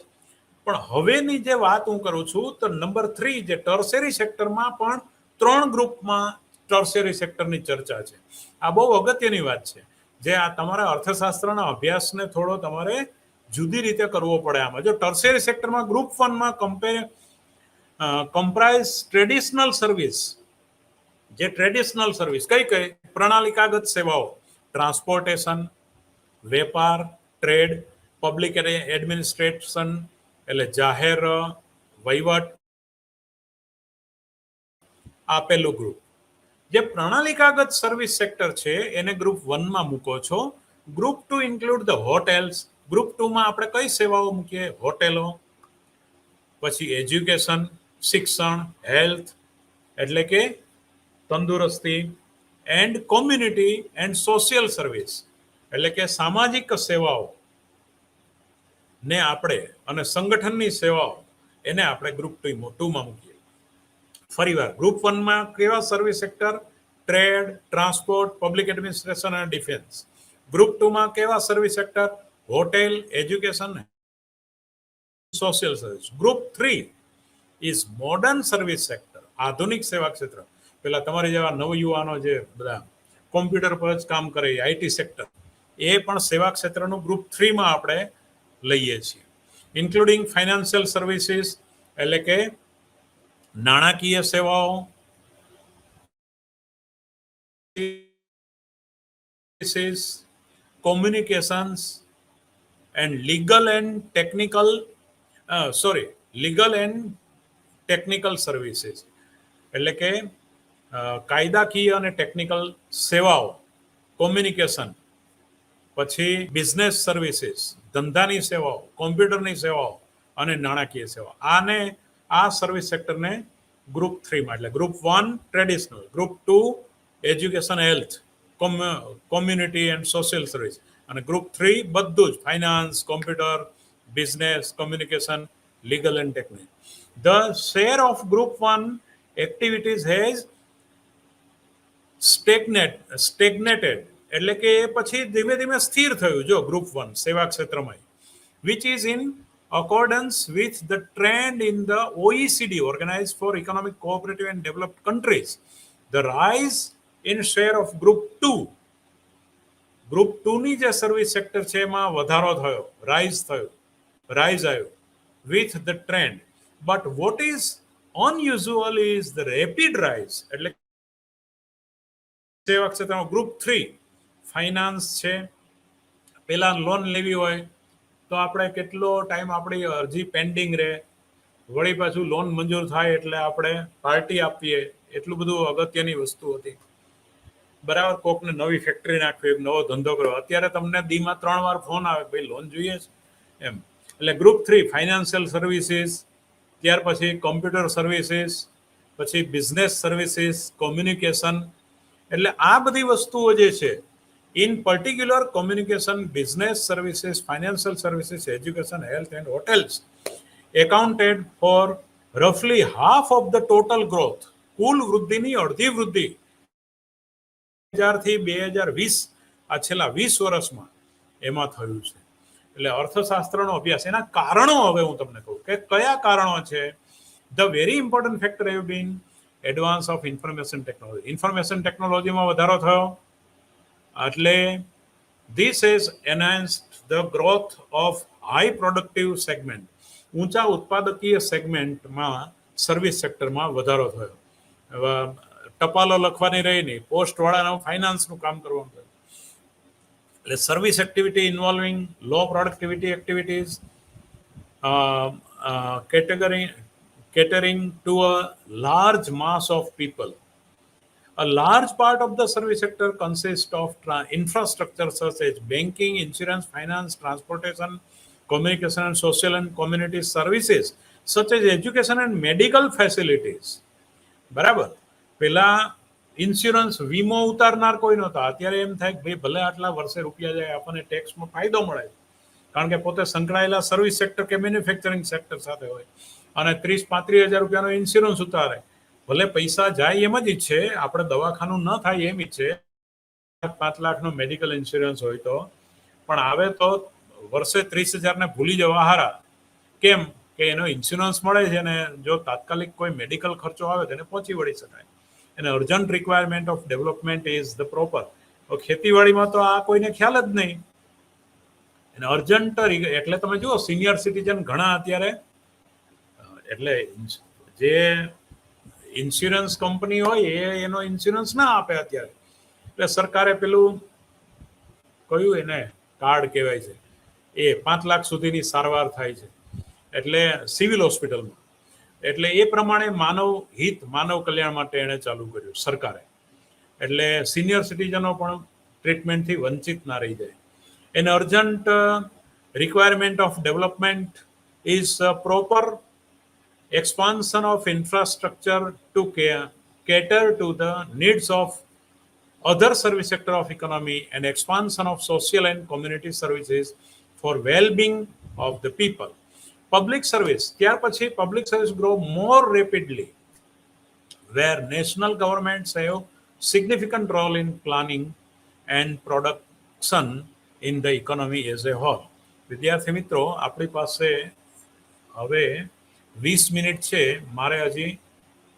પણ હવેની જે વાત હું કરું છું તો નંબર 3 જે ટર્શરી સેક્ટરમાં પણ 3 ગ્રુપમાં ટર્શરી સેક્ટરની ચર્ચા છે. આ બહુ અગત્યની વાત છે જે આ તમારા અર્થશાસ્ત્રના અભ્યાસને થોડો તમારે જુદી રીતે કરવો પડે. આમાં જો ટર્શરી સેક્ટરમાં ગ્રુપ 1માં કમ્પ્રાઇઝ ટ્રેડિશનલ સર્વિસ. જે ટ્રેડિશનલ સર્વિસ કઈ પ્રણાલિકાગત સેવાઓ, ટ્રાન્સપોર્ટેશન, વેપાર, ટ્રેડ, પબ્લિક એડમિનિસ્ટ્રેશન એટલે જાહેર વહીવટ. આ પહેલું ગ્રુપ. જે પ્રણાલિકાગત સર્વિસ સેક્ટર છે એને ગ્રુપ 1માં મૂકો છો. Group 2 include the hotels. Group 2માં આપણે કઈ સેવાઓ મૂકીએ? હોટેલો, પછી એજ્યુકેશન, શિક્ષણ, હેલ્થ એટલે કે તંદુરસ્તી, and community and social service એટલે કે સામાજિક સેવાઓ ને આપણે અને સંગઠનની સેવાઓ એને આપણે ગ્રુપ 2માં મૂકીએ. ફરીવાર ગ્રુપ 1માં કેવા service sector? Trade, transport, public administration અને ડિફેન્સ. ગ્રુપ 2માં કેવા service sector? Hotel, education, social service. Group 3 is modern service sector, આધુનિક સેવા ક્ષેત્ર. પેલા તમારી જેવા નવયુવાનો જે બધા કોમ્પ્યુટર પર જ કામ કરે આઈટી સેક્ટર એ પણ સેવા ક્ષેત્રનું ગ્રુપ 3માં આપણે લઈએ છીએ. ઇન્ક્લુડિંગ ફાઇનાન્શિયલ સર્વિસીસ એટલે કે નાણાકીય સેવાઓ, communications and legal and technical services એટલે કે કાયદાકીય અને ટેકનિકલ સેવાઓ, કોમ્યુનિકેશન, પછી બિઝનેસ સર્વિસીસ ધંધાની સેવાઓ, કોમ્પ્યુટરની સેવાઓ અને નાણાકીય સેવાઓ. આ સર્વિસ સેક્ટરને ગ્રુપ 3માં એટલે group 1 traditional, group 2 education, health, community and social service અને ગ્રુપ 3 બધું જ finance, computer, business, communication, legal and technical. The share of group 1 activities has stagnated એટલે કે પછી ધીમે ધીમે સ્થિર થયું. જો ગ્રુપ 1 સેવા ક્ષેત્રમાં which is in accordance with the trend in the OECD organized for economic cooperative and developed countries. The rise in share of group 2 group 2ની જે સર્વિસ સેક્ટર છે એમાં વધારો થયો, રાઇઝ થયો. rise with the trend. But what is unusual is the rapid rise. એટલે સેવા ક્ષેત્રમાં group 3 finance છે. પેલા લોન લેવી હોય તો આપણે કેટલો ટાઈમ આપણી અરજી પેન્ડિંગ રહે, વળી પાછું લોન મંજૂર થાય એટલે આપણે પાર્ટી આપીએ, એટલું બધું અગત્યની વસ્તુ હતી. બરાબર, કોકને નવી ફેક્ટરી નાખવી, નવો ધંધો કરવો, અત્યારે તમને દીમાં 3 વાર ફોન આવે, ભાઈ લોન જોઈએ છે એમ. એટલે ગ્રુપ 3 ફાઇનાન્શિયલ સર્વિસીસ, ત્યાર પછી કોમ્પ્યુટર સર્વિસીસ, પછી બિઝનેસ સર્વિસીસ, કોમ્યુનિકેશન. એટલે આ બધી વસ્તુઓ જે છે, in particular communication, business services, financial services, education, health and hotels accounted for રફલી half of the total growth. કુલ વૃદ્ધિની અડધી વૃદ્ધિ 2000 થી 2020 આ છેલ્લા 20 વર્ષમાં એમાં થયું છે. એટલે અર્થશાસ્ત્રનો અભ્યાસ, એના કારણો હવે હું તમને કહું કે કયા કારણો છે. The very important factor have been advance of information technology. Information ટેકનોલોજીમાં વધારો થયો એટલે this has enhanced the growth of high productive segment. ઊંચા ઉત્પાદકીય સેગમેન્ટમાં, સર્વિસ સેક્ટરમાં વધારો થયો. ટપાલો લખવાની રહી નહીં, પોસ્ટ વાળાનું ફાઇનાન્સનું કામ કરવાનું થયું. એટલે service activity involving low productivity activities, catering to a large mass of people. A large part of the service sector consists of infrastructure such as banking, insurance, finance, transportation, communication and social and community services such as education and medical facilities. બરાબર, પેલા insurance વીમો ઉતારનાર કોઈ નહોતા. અત્યારે એમ થાય કે ભાઈ ભલે આટલા વર્ષે રૂપિયા જાય, આપણને ટેક્સમાં ફાયદો મળે, કારણ કે પોતે સંકળાયેલા સર્વિસ સેક્ટર કે મેન્યુફેક્ચરિંગ સેક્ટર સાથે હોય, અને 30-35 હજાર રૂપિયાનો ઇન્સ્યોરન્સ ઉતારે. ભલે પૈસા જાય એમ જ ઈચ્છે, આપણે દવાખાનું ન થાય એમ ઈચ્છે, 5 લાખનો મેડિકલ ઇન્સ્યોરન્સ હોય તો, પણ આવે તો વર્ષે 30,000 ને ભૂલી જવા હારા. કેમ કે એનો ઇન્સ્યોરન્સ મળે છે ને જો તાત્કાલિક કોઈ મેડિકલ ખર્ચો આવે તેને પહોંચી વળી શકાય. અને urgent requirement of development is the proper. ખેતીવાડીમાં તો આ કોઈને ખ્યાલ જ નહીં. અને અર્જન્ટ એટલે તમે જુઓ સિનિયર સિટીઝન ઘણા અત્યારે, એટલે જે ઇન્સ્યોરન્સ કંપની હોય એનો ઇન્સ્યોરન્સ ના આપે અત્યારે. એટલે સરકારે પેલું કયું એને કાર્ડ કહેવાય છે, એ 5 લાખ સુધીની સારવાર થાય છે, એટલે સિવિલ હોસ્પિટલમાં. એટલે એ પ્રમાણે માનવ હિત, માનવ કલ્યાણ માટે એણે ચાલુ કર્યું સરકારે. એટલે સિનિયર સિટીઝનો પણ ટ્રીટમેન્ટથી વંચિત ના રહી જાય. An urgent requirement of development is proper expansion of infrastructure to cater to the needs of other service sector of economy and expansion of social and community services for well-being of the people. Public service, ત્યાર પછી public service grow more rapidly where national governments have significant role in planning and production in the economy as a whole. વિદ્યાર્થી મિત્રો, આપણી પાસે હવે 20 minute છે. મારે હજી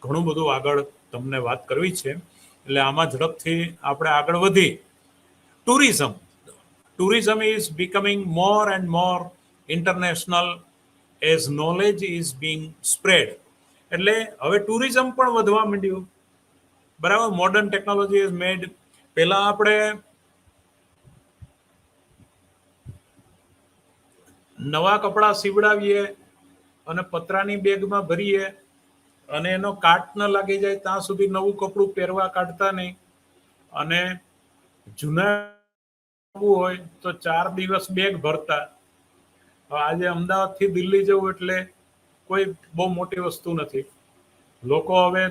ઘણું બધું આગળ તમને વાત કરવી છે, એટલે આમાં ઝડપથી આપણે આગળ વધી. Tourism is becoming more and more international as knowledge is Bing spread. એટલે હવે ટુરિઝમ પણ વધવા માંડ્યું. બરાબર, મોડર્ન ટેકનોલોજી ઇઝ મેડ. પહેલા આપણે નવા કપડા સીવડાવીએ અને પતરાની બેગમાં ભરીએ અને એનો કાટ ન લાગી જાય ત્યાં સુધી નવું કપડું પહેરવા કાઢતા નહીં. અને જૂના હોય તો 4 દિવસ બેગ ભરતા. આજે અમદાવાદથી દિલ્હી જવું એટલે કોઈ બહુ મોટી વસ્તુ નથી. લોકો હવે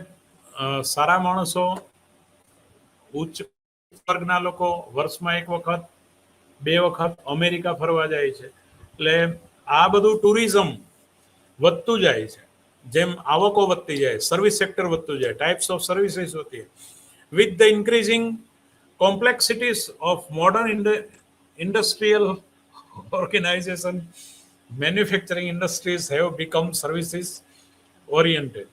સારા માણસો, ઉચ્ચ વર્ગના લોકો વર્ષમાં 1 વખત 2 વખત અમેરિકા ફરવા જાય છે. એટલે આ બધું ટુરિઝમ વધતું જાય છે. જેમ આવકો વધતી જાય, સર્વિસ સેક્ટર વધતું જાય, ટાઈપ્સ ઓફ સર્વિસીસ હોતી है. With the increasing complexities of modern industrial organisation, manufacturing industries have become services oriented.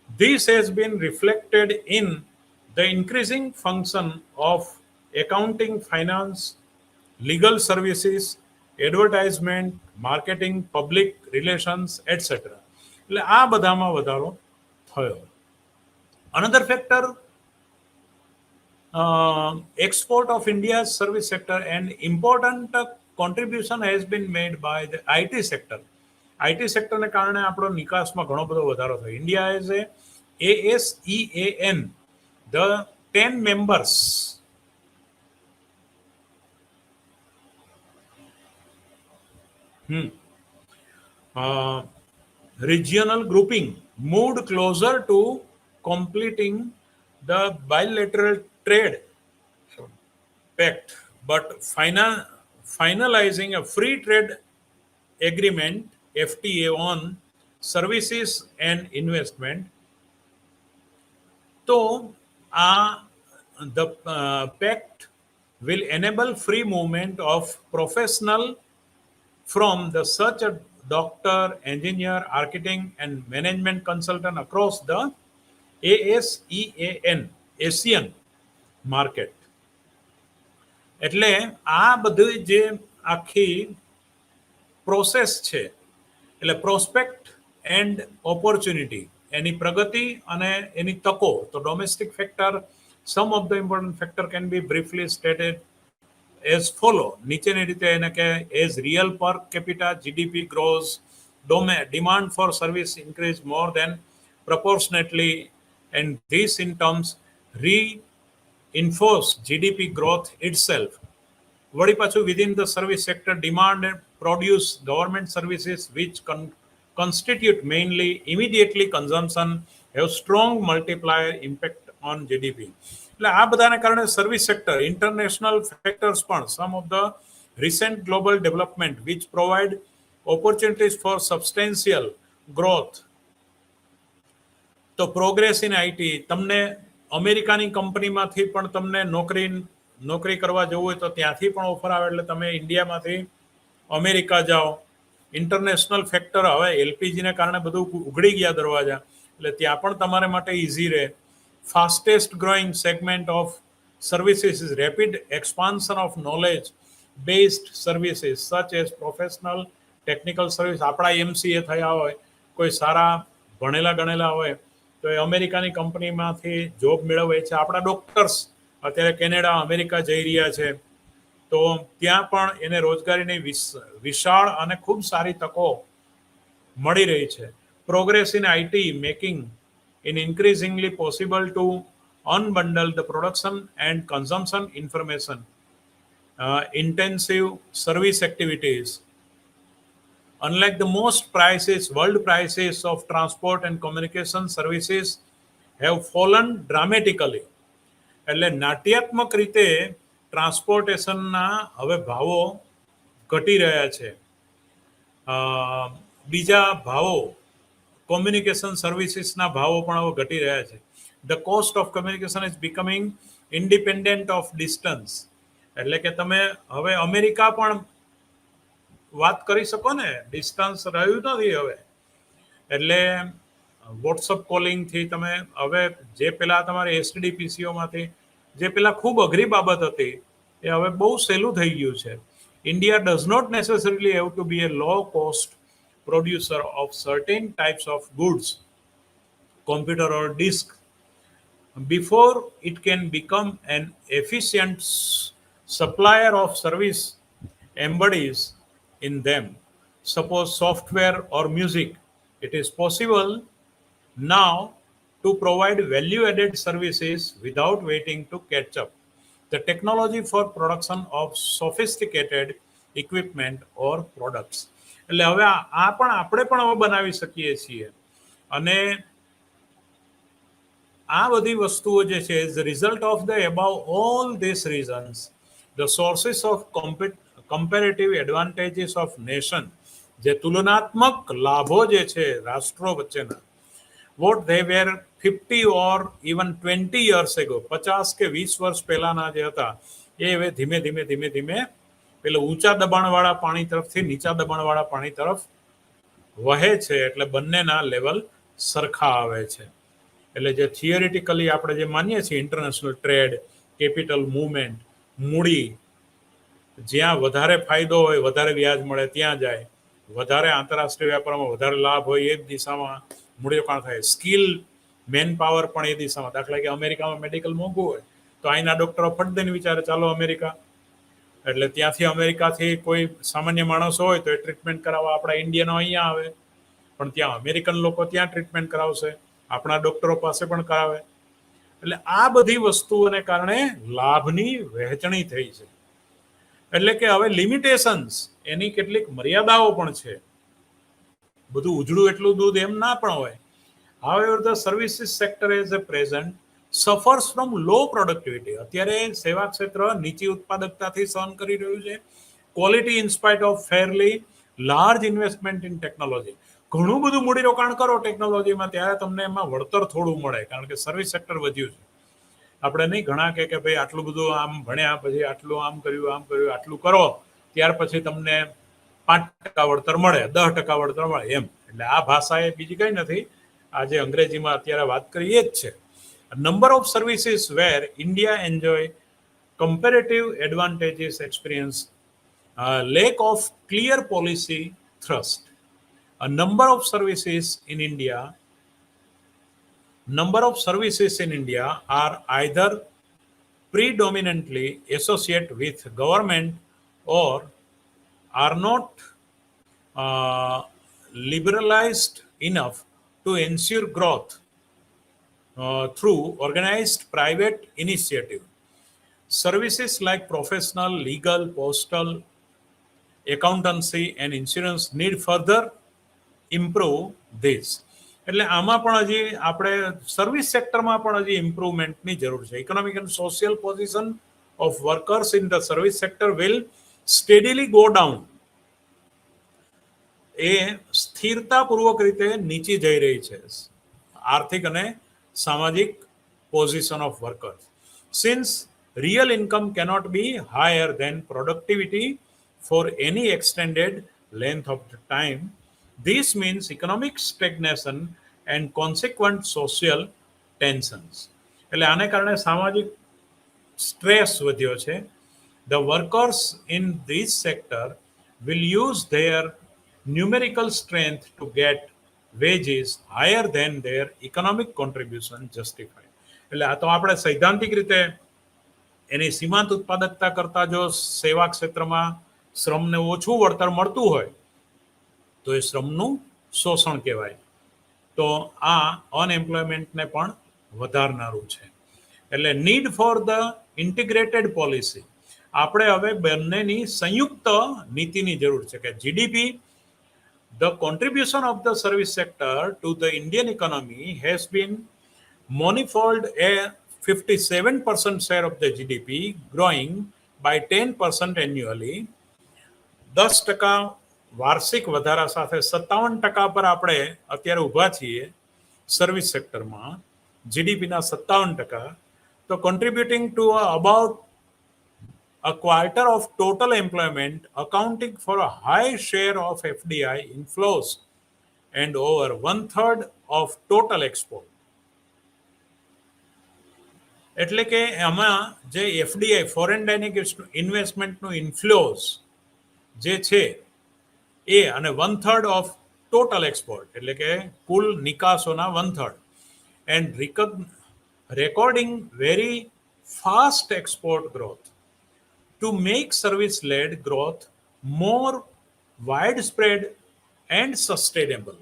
This has been reflected in the increasing function of accounting, finance, legal services, advertisement, marketing, public relations etcetera. એટલે આ બધામાં વધારો થયો. Another factor, export of India's service sector, and important contribution has been made by the IT sector. IT સેક્ટરને કારણે આપણો નિકાસમાં ઘણો બધો વધારો થયો. India as a ASEAN, the 10 members regional grouping moved closer to completing the bilateral trade pact, but finalizing a free trade agreement FTA on services and investment. So, the pact will enable free movement of professional from the such a doctor, engineer, architect, and management consultant across the ASEAN, Asian market. એટલે આ બધી જે આખી process છે, એટલે prospect and opportunity, એની પ્રગતિ અને એની તકો. તો domestic factor, some of the important factor can be briefly stated as follow. નીચેની રીતે એને કે as real per capita GDP grows, demand for service increase more than proportionately, and this in terms reinforce GDP growth itself. વળી પાછું within the service sector, demand and produce government services which constitute mainly immediately consumption have strong multiplier impact on GDP. એટલે આ બધાને કારણે service sector, international factors પણ, some of the recent global development which provide opportunities for substantial growth. તો progress in IT, તમને અમેરિકાની કંપનીમાંથી પણ તમને નોકરી કરવા જવું હોય તો ત્યાંથી પણ ઓફર આવે, એટલે તમે ઇન્ડિયામાંથી અમેરિકા જાઓ. ઇન્ટરનેશનલ ફેક્ટર, હવે એલપીજીને કારણે બધું ઉઘડી ગયા દરવાજા, એટલે ત્યાં પણ તમારે માટે ઇઝી રહે. Fastest growing segment of services is rapid expansion of knowledge based services such as professional technical service. આપણા MCA થયા હોય, કોઈ સારા ભણેલા ગણેલા હોય તો એ અમેરિકાની કંપનીમાંથી જોબ મેળવે છે. આપણા ડોક્ટર્સ અત્યારે કેનેડા, અમેરિકા જઈ રહ્યા છે, તો ત્યાં પણ એને રોજગારીની વિશાળ અને ખૂબ સારી તકો મળી રહી છે. Progress in IT making in increasingly possible to unbundle the production and consumption information intensive service activities. Unlike the most world prices of transport and communication services have fallen dramatically. એટલે નાટ્યાત્મક રીતે ટ્રાન્સપોર્ટેશનના હવે ભાવો ઘટી રહ્યા છે. બીજા ભાવો, કોમ્યુનિકેશન સર્વિસીસના ભાવો પણ હવે ઘટી રહ્યા છે. The cost of communication is becoming independent of distance. એટલે કે તમે હવે અમેરિકા પણ વાત કરી શકો ને, ડિસ્ટન્સ રહ્યું નથી હવે. એટલે વોટ્સઅપ કોલિંગથી તમે હવે જે પેલા તમારે એસટીડી પીસીઓમાંથી જે પેલા ખૂબ અઘરી બાબત હતી એ હવે બહુ સહેલું થઈ ગયું છે. India does not necessarily have to be a low cost producer of certain types of goods, computer or disk, before it can become an efficient supplier of service embodies in them. Suppose software or music. It is possible now to provide value-added services without waiting to catch up. The technology for production of sophisticated equipment or products. એટલે હવે આ પણ આપણે પણ હવે બનાવી શકીએ છીએ. અને આ બધી વસ્તુઓ જે છે, as result of the above all this reasons, the sources of comparative advantages of nation, જે તુલનાત્મક લાભો જે છે રાષ્ટ્રો વચ્ચેના, what they were 50 or even 20 years ago, 50 કે 20 વર્ષ પહેલાના જે હતા, એ હવે ધીમે ધીમે ધીમે ધીમે પેલે ઊંચા દબાણવાળા પાણી તરફથી નીચા દબાણવાળા પાણી તરફ વહે છે. એટલે બંનેના લેવલ સરખા આવે છે. એટલે જે થિયરિટિકલી આપણે જે માનીએ છીએ, ઇન્ટરનેશનલ ટ્રેડ, કેપિટલ મૂવમેન્ટ, મૂડી, જ્યાં વધારે ફાયદો હોય, વધારે વ્યાજ મળે ત્યાં જાય, વધારે આંતરરાષ્ટ્રીય વ્યાપારમાં વધારે લાભ હોય એ જ દિશામાં મૂડીરોકાણ થાય. સ્કિલ મેન પાવર પણ એ દિશામાં. દાખલા કે અમેરિકામાં મેડિકલ મોંઘું હોય તો અહીંના ડોક્ટરો ફટ દઈને વિચારે ચાલો અમેરિકા, એટલે ત્યાંથી અમેરિકાથી કોઈ સામાન્ય માણસો હોય તો એ ટ્રીટમેન્ટ કરાવવા આપણા ઇન્ડિયનો અહીંયા આવે, પણ ત્યાં અમેરિકન લોકો ત્યાં ટ્રીટમેન્ટ કરાવશે, આપણા ડોક્ટરો પાસે પણ કરાવે. એટલે આ બધી વસ્તુઓને કારણે લાભની વહેંચણી થઈ છે. એટલે કે હવે લિમિટેશન્સ, એની કેટલીક મર્યાદાઓ પણ છે. બધું ઉજળું એટલું દૂધ એમ ના પણ હોય. However, the services sector as a present suffers from low productivity. અત્યારે સેવા ક્ષેત્ર નીચી ઉત્પાદકતાથી સહન કરી રહ્યું છે. Quality in spite of ફેરલી large investment in technology. ઘણું બધું મૂડીરોકાણ કરો ટેકનોલોજીમાં ત્યારે તમને એમાં વળતર થોડું મળે, કારણ કે સર્વિસ સેક્ટર વધ્યું છે. આપણે નહીં ઘણા કે ભાઈ આટલું બધું આમ ભણ્યા પછી આટલું આમ કર્યું આટલું કરો ત્યાર પછી તમને 5% વળતર મળે, 10% વળતર મળે એમ. એટલે આ ભાષા એ બીજી કઈ નથી, આજે અંગ્રેજીમાં અત્યારે વાત કરી એ જ છે. Number of services where India enjoy comparative advantages experience lack of clear policy thrust. A number of services in India are either predominantly associated with government or are not liberalized enough to ensure growth through organized private initiative. Services like professional, legal, postal, accountancy and insurance need further improve this. એટલે આમાં પણ હજી આપણે service સેક્ટરમાં પણ હજી ઇમ્પ્રુવમેન્ટની જરૂર છે. Economic and social position of workers in the service sector will steadily go down. એ સ્થિરતાપૂર્વક રીતે નીચી જઈ રહી છે આર્થિક અને સામાજિક position of workers. Since real income cannot be higher than productivity for any extended length of time. This means economic stagnation and consequent social tensions. એટલે આને કારણે સામાજિક સ્ટ્રેસ વધ્યો છે. The workers in this sector will use their numerical strength to get wages higher than their economic contribution justify. એટલે આ તો આપણે સૈદ્ધાંતિક રીતે એની સીમાંત ઉત્પાદકતા કરતા જો સેવા ક્ષેત્રમાં શ્રમને ઓછું વળતર મળતું હોય તો એ શ્રમનું શોષણ કહેવાય. તો આ અનએમ્પ્લોયમેન્ટને પણ વધારનારું છે. એટલે need for the integrated policy, આપણે હવે બંનેની સંયુક્ત નીતિની જરૂર છે કે GDP, the contribution of the service sector to the Indian economy has been manifold 57% share of the GDP, growing by 10% annually. 10% વાર્ષિક વધારા સાથે 57% પર આપણે અત્યારે ઊભા છીએ સર્વિસ સેક્ટરમાં, જીડીપીના 57%. તો કોન્ટ્રીબ્યુટિંગ two about a quarter of total employment, accounting for a high share of FDI inflows and over 1/3 of total export. એટલે કે એમાં જે એફડીઆઈ ફોરેન ડાયરેક્ટ ઇન્વેસ્ટમેન્ટનું ઇન્ફ્લોઝ જે છે એ અને 1/3 ઓફ ટોટલ એક્સપોર્ટ, એટલે કે કુલ નિકાસોના 1/3, and recording very fast export growth to make service led growth more widespread and sustainable.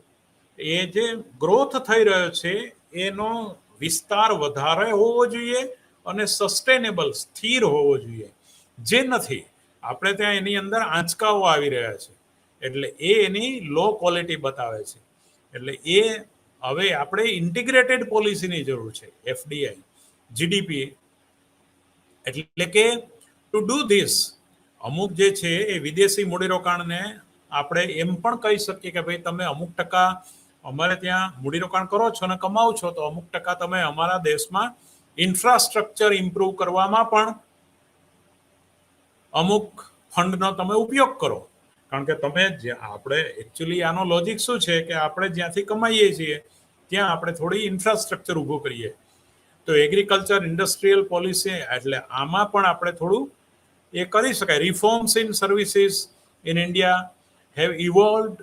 એ જે ગ્રોથ થઈ રહ્યો છે એનો વિસ્તાર વધારે હોવો જોઈએ અને સસ્ટેનેબલ સ્થિર હોવો જોઈએ, જે નથી. આપણે ત્યાં એની અંદર આંચકાઓ આવી રહ્યા છે, એટલે એ એની લો ક્વોલિટી બતાવે છે. એટલે એ હવે આપણે ઇન્ટિગ્રેટેડ પોલિસીની જરૂર છે, એફડીઆઈ, જીડીપી. એટલે કે ટુ ડુ ધીસ અમુક જે છે એ વિદેશી મૂડીરોકાણને આપણે એમ પણ કહી શકીએ કે ભાઈ તમે અમુક ટકા અમારે ત્યાં મૂડીરોકાણ કરો છો અને કમાવો છો, તો અમુક ટકા તમે અમારા દેશમાં ઇન્ફ્રાસ્ટ્રક્ચર ઇમ્પ્રૂવ કરવામાં પણ અમુક ફંડનો તમે ઉપયોગ કરો. કારણ કે તમે આપણે એકચ્યુઅલી આનો લોજિક શું છે કે આપણે જ્યાંથી કમાઈએ છીએ ત્યાં આપણે થોડી ઇન્ફ્રાસ્ટ્રક્ચર ઊભું કરીએ. તો એગ્રીકલ્ચર ઇન્ડસ્ટ્રીયલ પોલિસી, એટલે આમાં પણ આપણે થોડું એ કરી શકાય. Reforms in services in India have evolved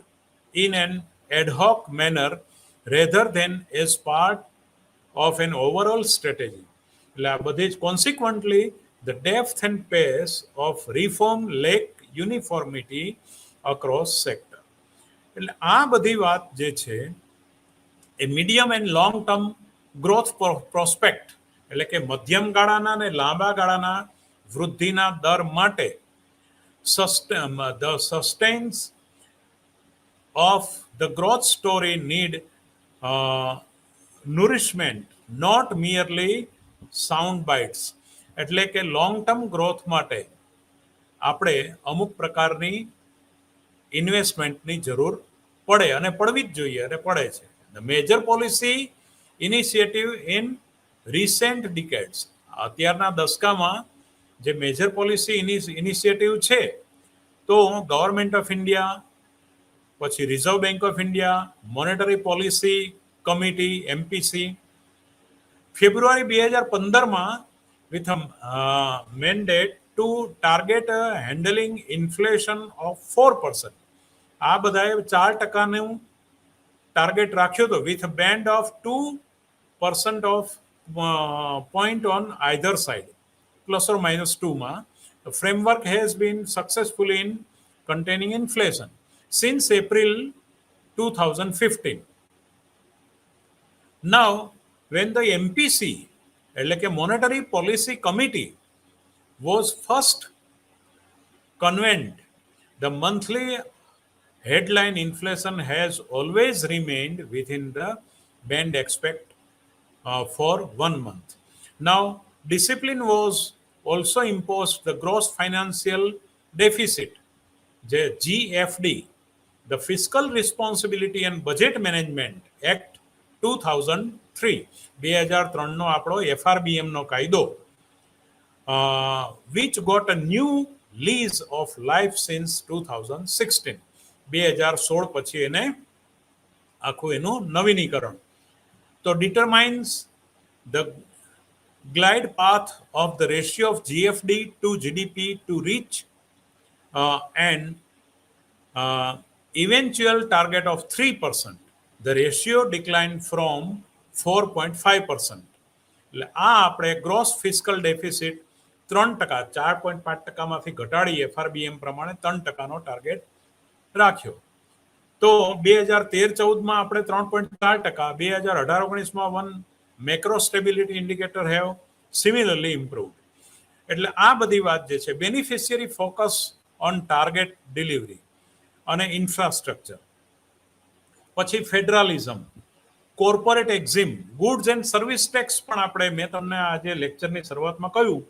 in an ad hoc manner rather than as part of an overall strategy. એટલે આ બધી જ consequently the depth and pace of reform lack uniformity across sector. એટલે આ બધી વાત જે છે એ medium and long term growth prospect એટલે કે મધ્યમ ગાળાના અને લાંબા ગાળાના વૃદ્ધિના દર માટે sustains of the growth story need nourishment, not merely sound bites. એટલે કે લોંગ ટર્મ ગ્રોથ માટે આપણે અમુક પ્રકારની ઇન્વેસ્ટમેન્ટની જરૂર પડે અને પડવી જ જોઈએ અને પડે છે. The major policy initiative in recent decades, અત્યારના દસકામાં જે મેજર પોલિસી ઇનિશિયેટિવ છે તો ગવર્મેન્ટ ઓફ ઇન્ડિયા, પછી Reserve Bank of India, monetary policy committee MPC, ફેબ્રુઆરી 2015માં with a mandate to target handling inflation of 4%. આ બધાએ 4%નું ટાર્ગેટ રાખ્યો હતો with a band of 2% of point on either side, plus or minus 2માં. The framework has been successful in containing inflation since April 2015. Now, when the MPC, એટલે કે Monetary Policy Committee, was first convened, the monthly headline inflation has always remained within the band expect for 1 month. Now, discipline was also imposed. The gross financial deficit, GFD, the Fiscal Responsibility and Budget Management Act 2003, 2003નો આપણો FRBM નો કાયદો, which got a new lease of life since 2016. 2016 પછી એને આખું એનું નવીનીકરણ. તો determines the glide path of the ratio of GFD to GDP to reach an eventual target of 3%. The ratio declined from 4.5%. એટલે આ આપણે ગ્રોસ ફિસ્કલ ડેફિસિટ 3%, 4.5%માંથી ઘટાડી FRBM પ્રમાણે 3%નો ટાર્ગેટ રાખ્યો. તો 2013-14માં આપણે 3.4%, 2018-19માં 1 macro stability indicator have similarly improved. એટલે આ બધી વાત જે છે beneficiary focus on target delivery અને ઇન્ફ્રાસ્ટ્રક્ચર. પછી federalism, corporate exim, goods and service tax પણ આપણે, મેં તમને આજે લેક્ચરની શરૂઆતમાં કહ્યું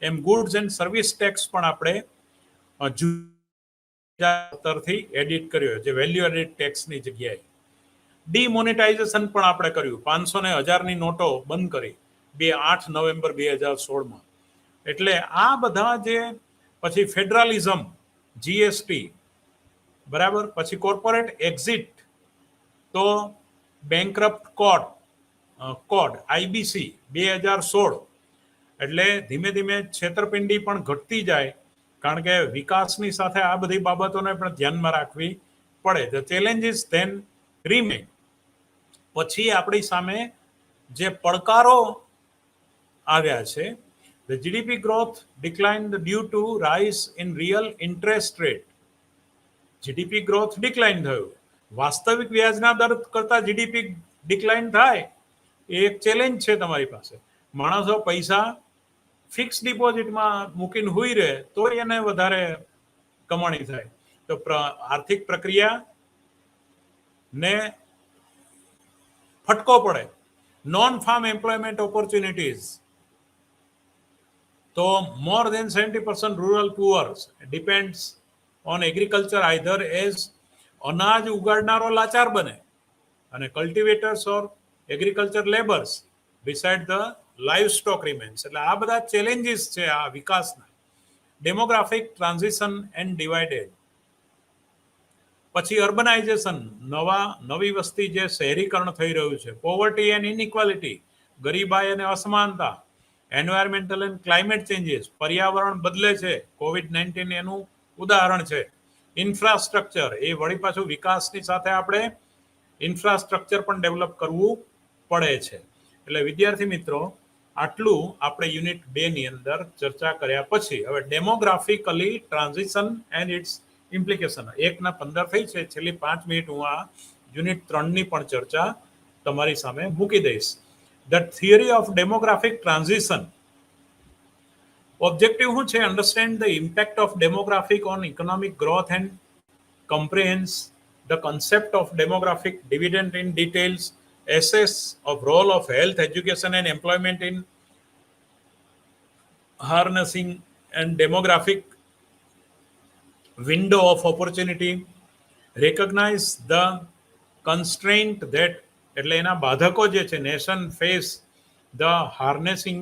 એમ, ગુડ્સ એન્ડ સર્વિસ ટેક્સ પણ આપણે 2017થી એડિટ કર્યો જે વેલ્યુ એડિડ ટેક્સની જગ્યાએ. ડિમોનેટાઇઝેશન પણ આપણે કર્યું, 500 ને 1000ની નોટો બંધ કરી 8 નવેમ્બર 2016માં. એટલે આ બધા જે, પછી ફેડરલિઝમ, GST, બરાબર, પછી કોર્પોરેટ એક્ઝિટ, તો બેન્કરપ્ટ કોડ IBC 2016. એટલે ધીમે ધીમે છેતરપિંડી પણ ઘટતી જાય, કારણ કે વિકાસની સાથે આ બધી બાબતોને પણ ધ્યાનમાં રાખવી પડે. The challenges then remain. પછી આપણી સામે જે પડકારો આવ્યા છે, the GDP growth declined due to rise in real interest rate. GDP growth decline થયું, વાસ્તવિક વ્યાજના દર કરતા GDP ડિક્લાઇન થાય એ એક ચેલેન્જ છે તમારી પાસે. માણસો પૈસા ફિક્સ ડિપોઝિટમાં મૂકીને હોઈ રહે તો એને વધારે કમાણી થાય. તો આર્થિક પ્રક્રિયાને ફટકો પડે. નોન ફાર્મ એમ્પ્લોયમેન્ટ ઓપોર્ચ્યુનિટીઝ, તો more than 70% rural poor depends on agriculture either as, અનાજ ઉગાડનારો લાચાર બને અને cultivators or agriculture labours beside the livestock remains. એટલે આ બધા ચેલેન્જીસ છે આ વિકાસના. Demographic transition and divided. પછી અર્બનાઇઝેશન, નવી વસ્તી જે શહેરીકરણ થઈ રહ્યું છે. પોવર્ટી એન્ડ ઇનઇક્વાલિટી, ગરીબાઈ અને અસમાનતા. એન્વાયરમેન્ટલ એન્ડ ક્લાઇમેટ ચેન્જીસ, પર્યાવરણ બદલે છે, COVID-19 એનું ઉદાહરણ છે. ઇન્ફ્રાસ્ટ્રક્ચર, એ વળી પાછું વિકાસની સાથે આપણે ઇન્ફ્રાસ્ટ્રક્ચર પણ ડેવલપ કરવું પડે છે. એટલે વિદ્યાર્થી મિત્રો, આટલું આપણે યુનિટ 2 ની અંદર ચર્ચા કર્યા પછી હવે ડેમોગ્રાફિકલી ટ્રાન્ઝિશન એન્ડ ઇટ્સ ઇમ્પ્લિકેશન 1:15 થઈ છે. છેલ્લી 5 મિનિટ હું આ યુનિટ 3 ની પણ ચર્ચા તમારી સામે મૂકી દઈશ. The theory of demographic transition. Objective શું છે? Understand the impact of demographic on economic growth and comprehends the concept of demographic dividend in details, assess of role of health, education and employment in harnessing and demographic window of opportunity, recognize the constraint that એટલે એના બાધકો જે છે nation face the harnessing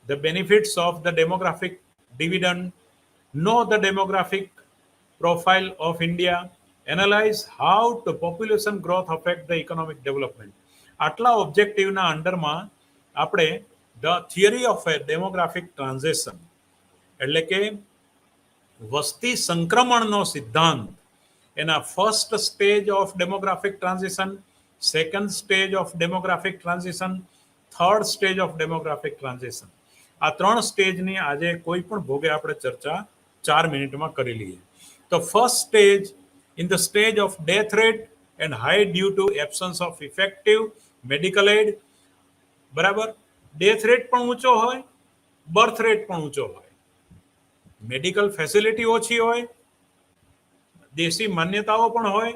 the benefits of the demographic dividend, know the demographic profile of India, analyze how the population growth affect the economic development. આટલા ઓબ્જેક્ટિવના અંડરમાં આપણે the theory of A demographic transition એટલે કે વસ્તી સંક્રમણનો સિદ્ધાંત, એના first stage of demographic transition, second stage of demographic transition, third stage of demographic transition, આ 3 સ્ટેજની આજે કોઈ પણ ભોગે આપણે ચર્ચા 4 મિનિટમાં કરી લઈએ. તો first stage, in the stage of death rate and high due to absence of effective medical aid, બરાબર, ડેથ રેટ પણ ઊંચો હોય, બર્થ રેટ પણ ઊંચો હોય, મેડિકલ ફેસિલિટી ઓછી હોય, દેશી માન્યતાઓ પણ હોય,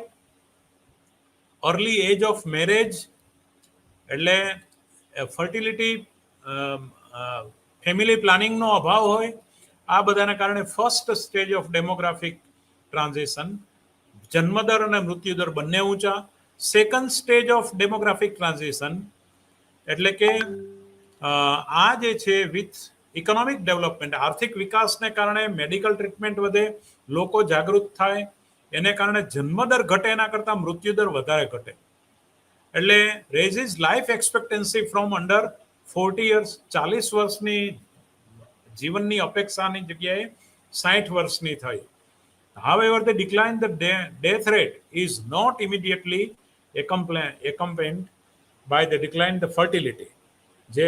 અર્લી એજ ઓફ મેરેજ એટલે ફર્ટિલિટી ફેમિલી પ્લાનિંગનો અભાવ હોય, આ બધાના કારણે first stage of demographic transition, જન્મદર અને મૃત્યુદર બંને ઊંચા. Second stage of demographic transition એટલે કે આ જે છે વિથ ઇકોનોમિક ડેવલપમેન્ટ, આર્થિક વિકાસને કારણે મેડિકલ ટ્રીટમેન્ટ વધે, લોકો જાગૃત થાય, એને કારણે જન્મદર ઘટે, એના કરતાં મૃત્યુદર વધારે ઘટે. એટલે raises life expectancy from under 40 years, 40 વર્ષની જીવનની અપેક્ષાની જગ્યાએ 60 વર્ષની થઈ. However, the decline the death rate is not immediately accompanied by the decline the fertility. જે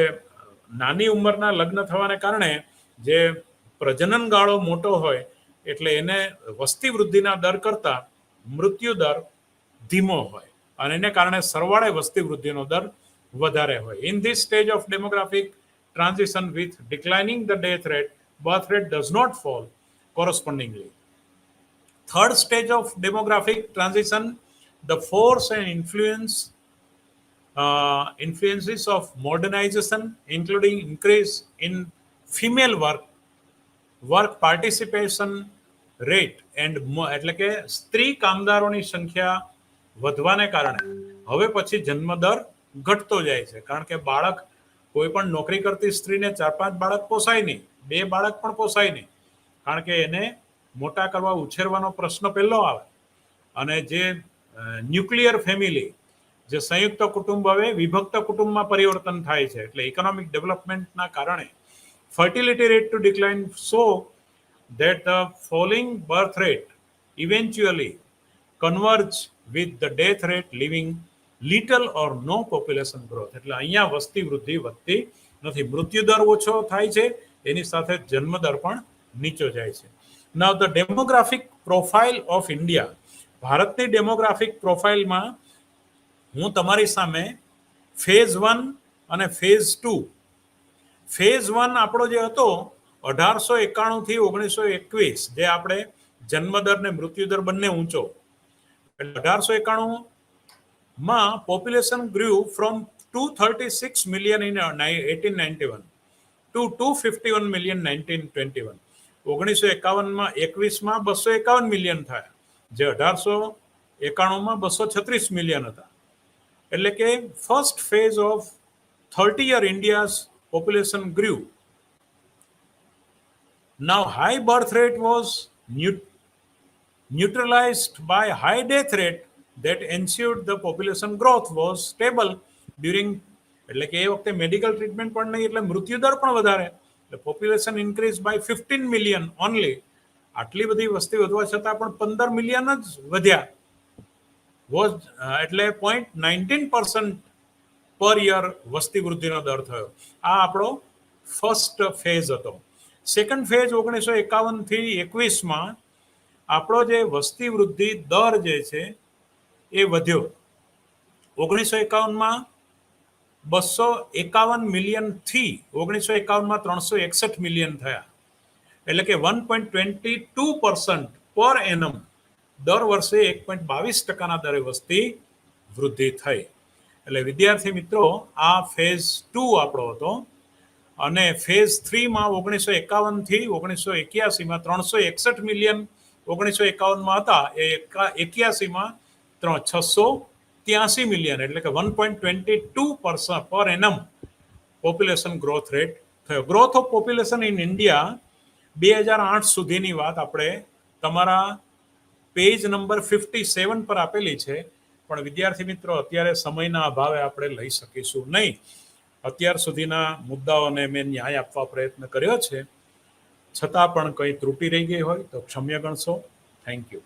નાની ઉંમરના લગ્ન થવાને કારણે જે પ્રજનન ગાળો મોટો હોય એટલે એને વસ્તી વૃદ્ધિના દર કરતા મૃત્યુ દર ધીમો હોય અને એને કારણે સરવાળે વસ્તી વૃદ્ધિનો દર વધારે હોય. In this stage of demographic transition with declining the death rate, birth rate does not fall correspondingly. Third stage of demographic transition, the force and influences of modernization, including increase in female work participation rate and એટલે કે સ્ત્રી કામદારોની સંખ્યા વધવાને કારણે હવે પછી જન્મદર ઘટતો જાય છે. કારણ કે બાળક, કોઈ પણ નોકરી કરતી સ્ત્રીને 4-5 બાળક પોસાય નહીં, 2 બાળક પણ પોસાય નહીં, કારણ કે એને મોટા કરવા ઉછેરવાનો પ્રશ્ન પહેલો આવે. અને જે ન્યુક્લિયર ફેમિલી, જે સંયુક્ત કુટુંબ હવે વિભક્ત કુટુંબમાં પરિવર્તન થાય છે. એટલે ઇકોનોમિક ડેવલપમેન્ટના કારણે fertility rate to decline so that the falling birth rate eventually converge with the death rate, leaving little or no population growth. એટલે અહીંયા વસ્તી વૃદ્ધિ વધતી નથી, મૃત્યુદર ઓછો થાય છે, એની સાથે જન્મદર પણ નીચો જાય છે. Now the demographic profile of India, ભારતની ડેમોગ્રાફિક પ્રોફાઇલમાં હું તમારી સામે ફેઝ 1 અને ફેઝ 2. ફેઝ 1 આપણો જે હતો 1891 થી 1921, જે આપણે જન્મદર ને મૃત્યુદર બંને ઊંચો. 1891માં population grew from 236 million in 1891 to 251 million 1921. 1951માં 251 મિલિયન થયા, જે 1891માં 236 મિલિયન હતા. એટલે કે first phase of 30-year India's population grew. Now high birth rate was neutralized by high death rate that ensured the population growth was stable during એટલે કે એ વખતે મેડિકલ ટ્રીટમેન્ટ પણ નહીં, એટલે મૃત્યુદર પણ વધારે. એટલે population increase by 15 million only. આટલી બધી વસ્તી વધવા છતાં પણ 15 મિલિયન જ વધ્યા. વોઝ એટલે 0.19% પર યર વસ્તી વૃદ્ધિનો દર થયો. આ આપણો ફર્સ્ટ ફેઝ હતો. સેકન્ડ ફેઝ 1951 થી 21માં આપણો જે વસ્તી વૃદ્ધિ દર જે છે એ વધ્યો. 1951માં 251 મિલિયન થી 1951માં 361 મિલિયન થયા. એટલે કે 1.22% પર એનમ દર વર્ષે 1.22% દરે વસ્તી વૃદ્ધિ થઈ. એટલે વિદ્યાર્થી મિત્રો, આ ફેઝ 2 આપણો હતો. અને ફેઝ 3માં 1951 થી 1981માં 361 મિલિયન 1951માં હતા, એ 81માં 683 મિલિયન, એટલે કે 1.22% પર એનમ પોપ્યુલેશન ગ્રોથ રેટ થયો. Growth of population in India 2008 સુધીની વાત આપણે તમારા પેજ નંબર 57 પર આપેલી છે. પણ વિદ્યાર્થી મિત્રો, અત્યારે સમયના અભાવે આપણે લઈ શકીશું નહીં. અત્યાર સુધીના મુદ્દાઓને મેં ન્યાય આપવા પ્રયત્ન કર્યો છે. છતાં પણ કંઈ ત્રુટિ રહી ગઈ હોય તો ક્ષમ્ય ગણશો. Thank you.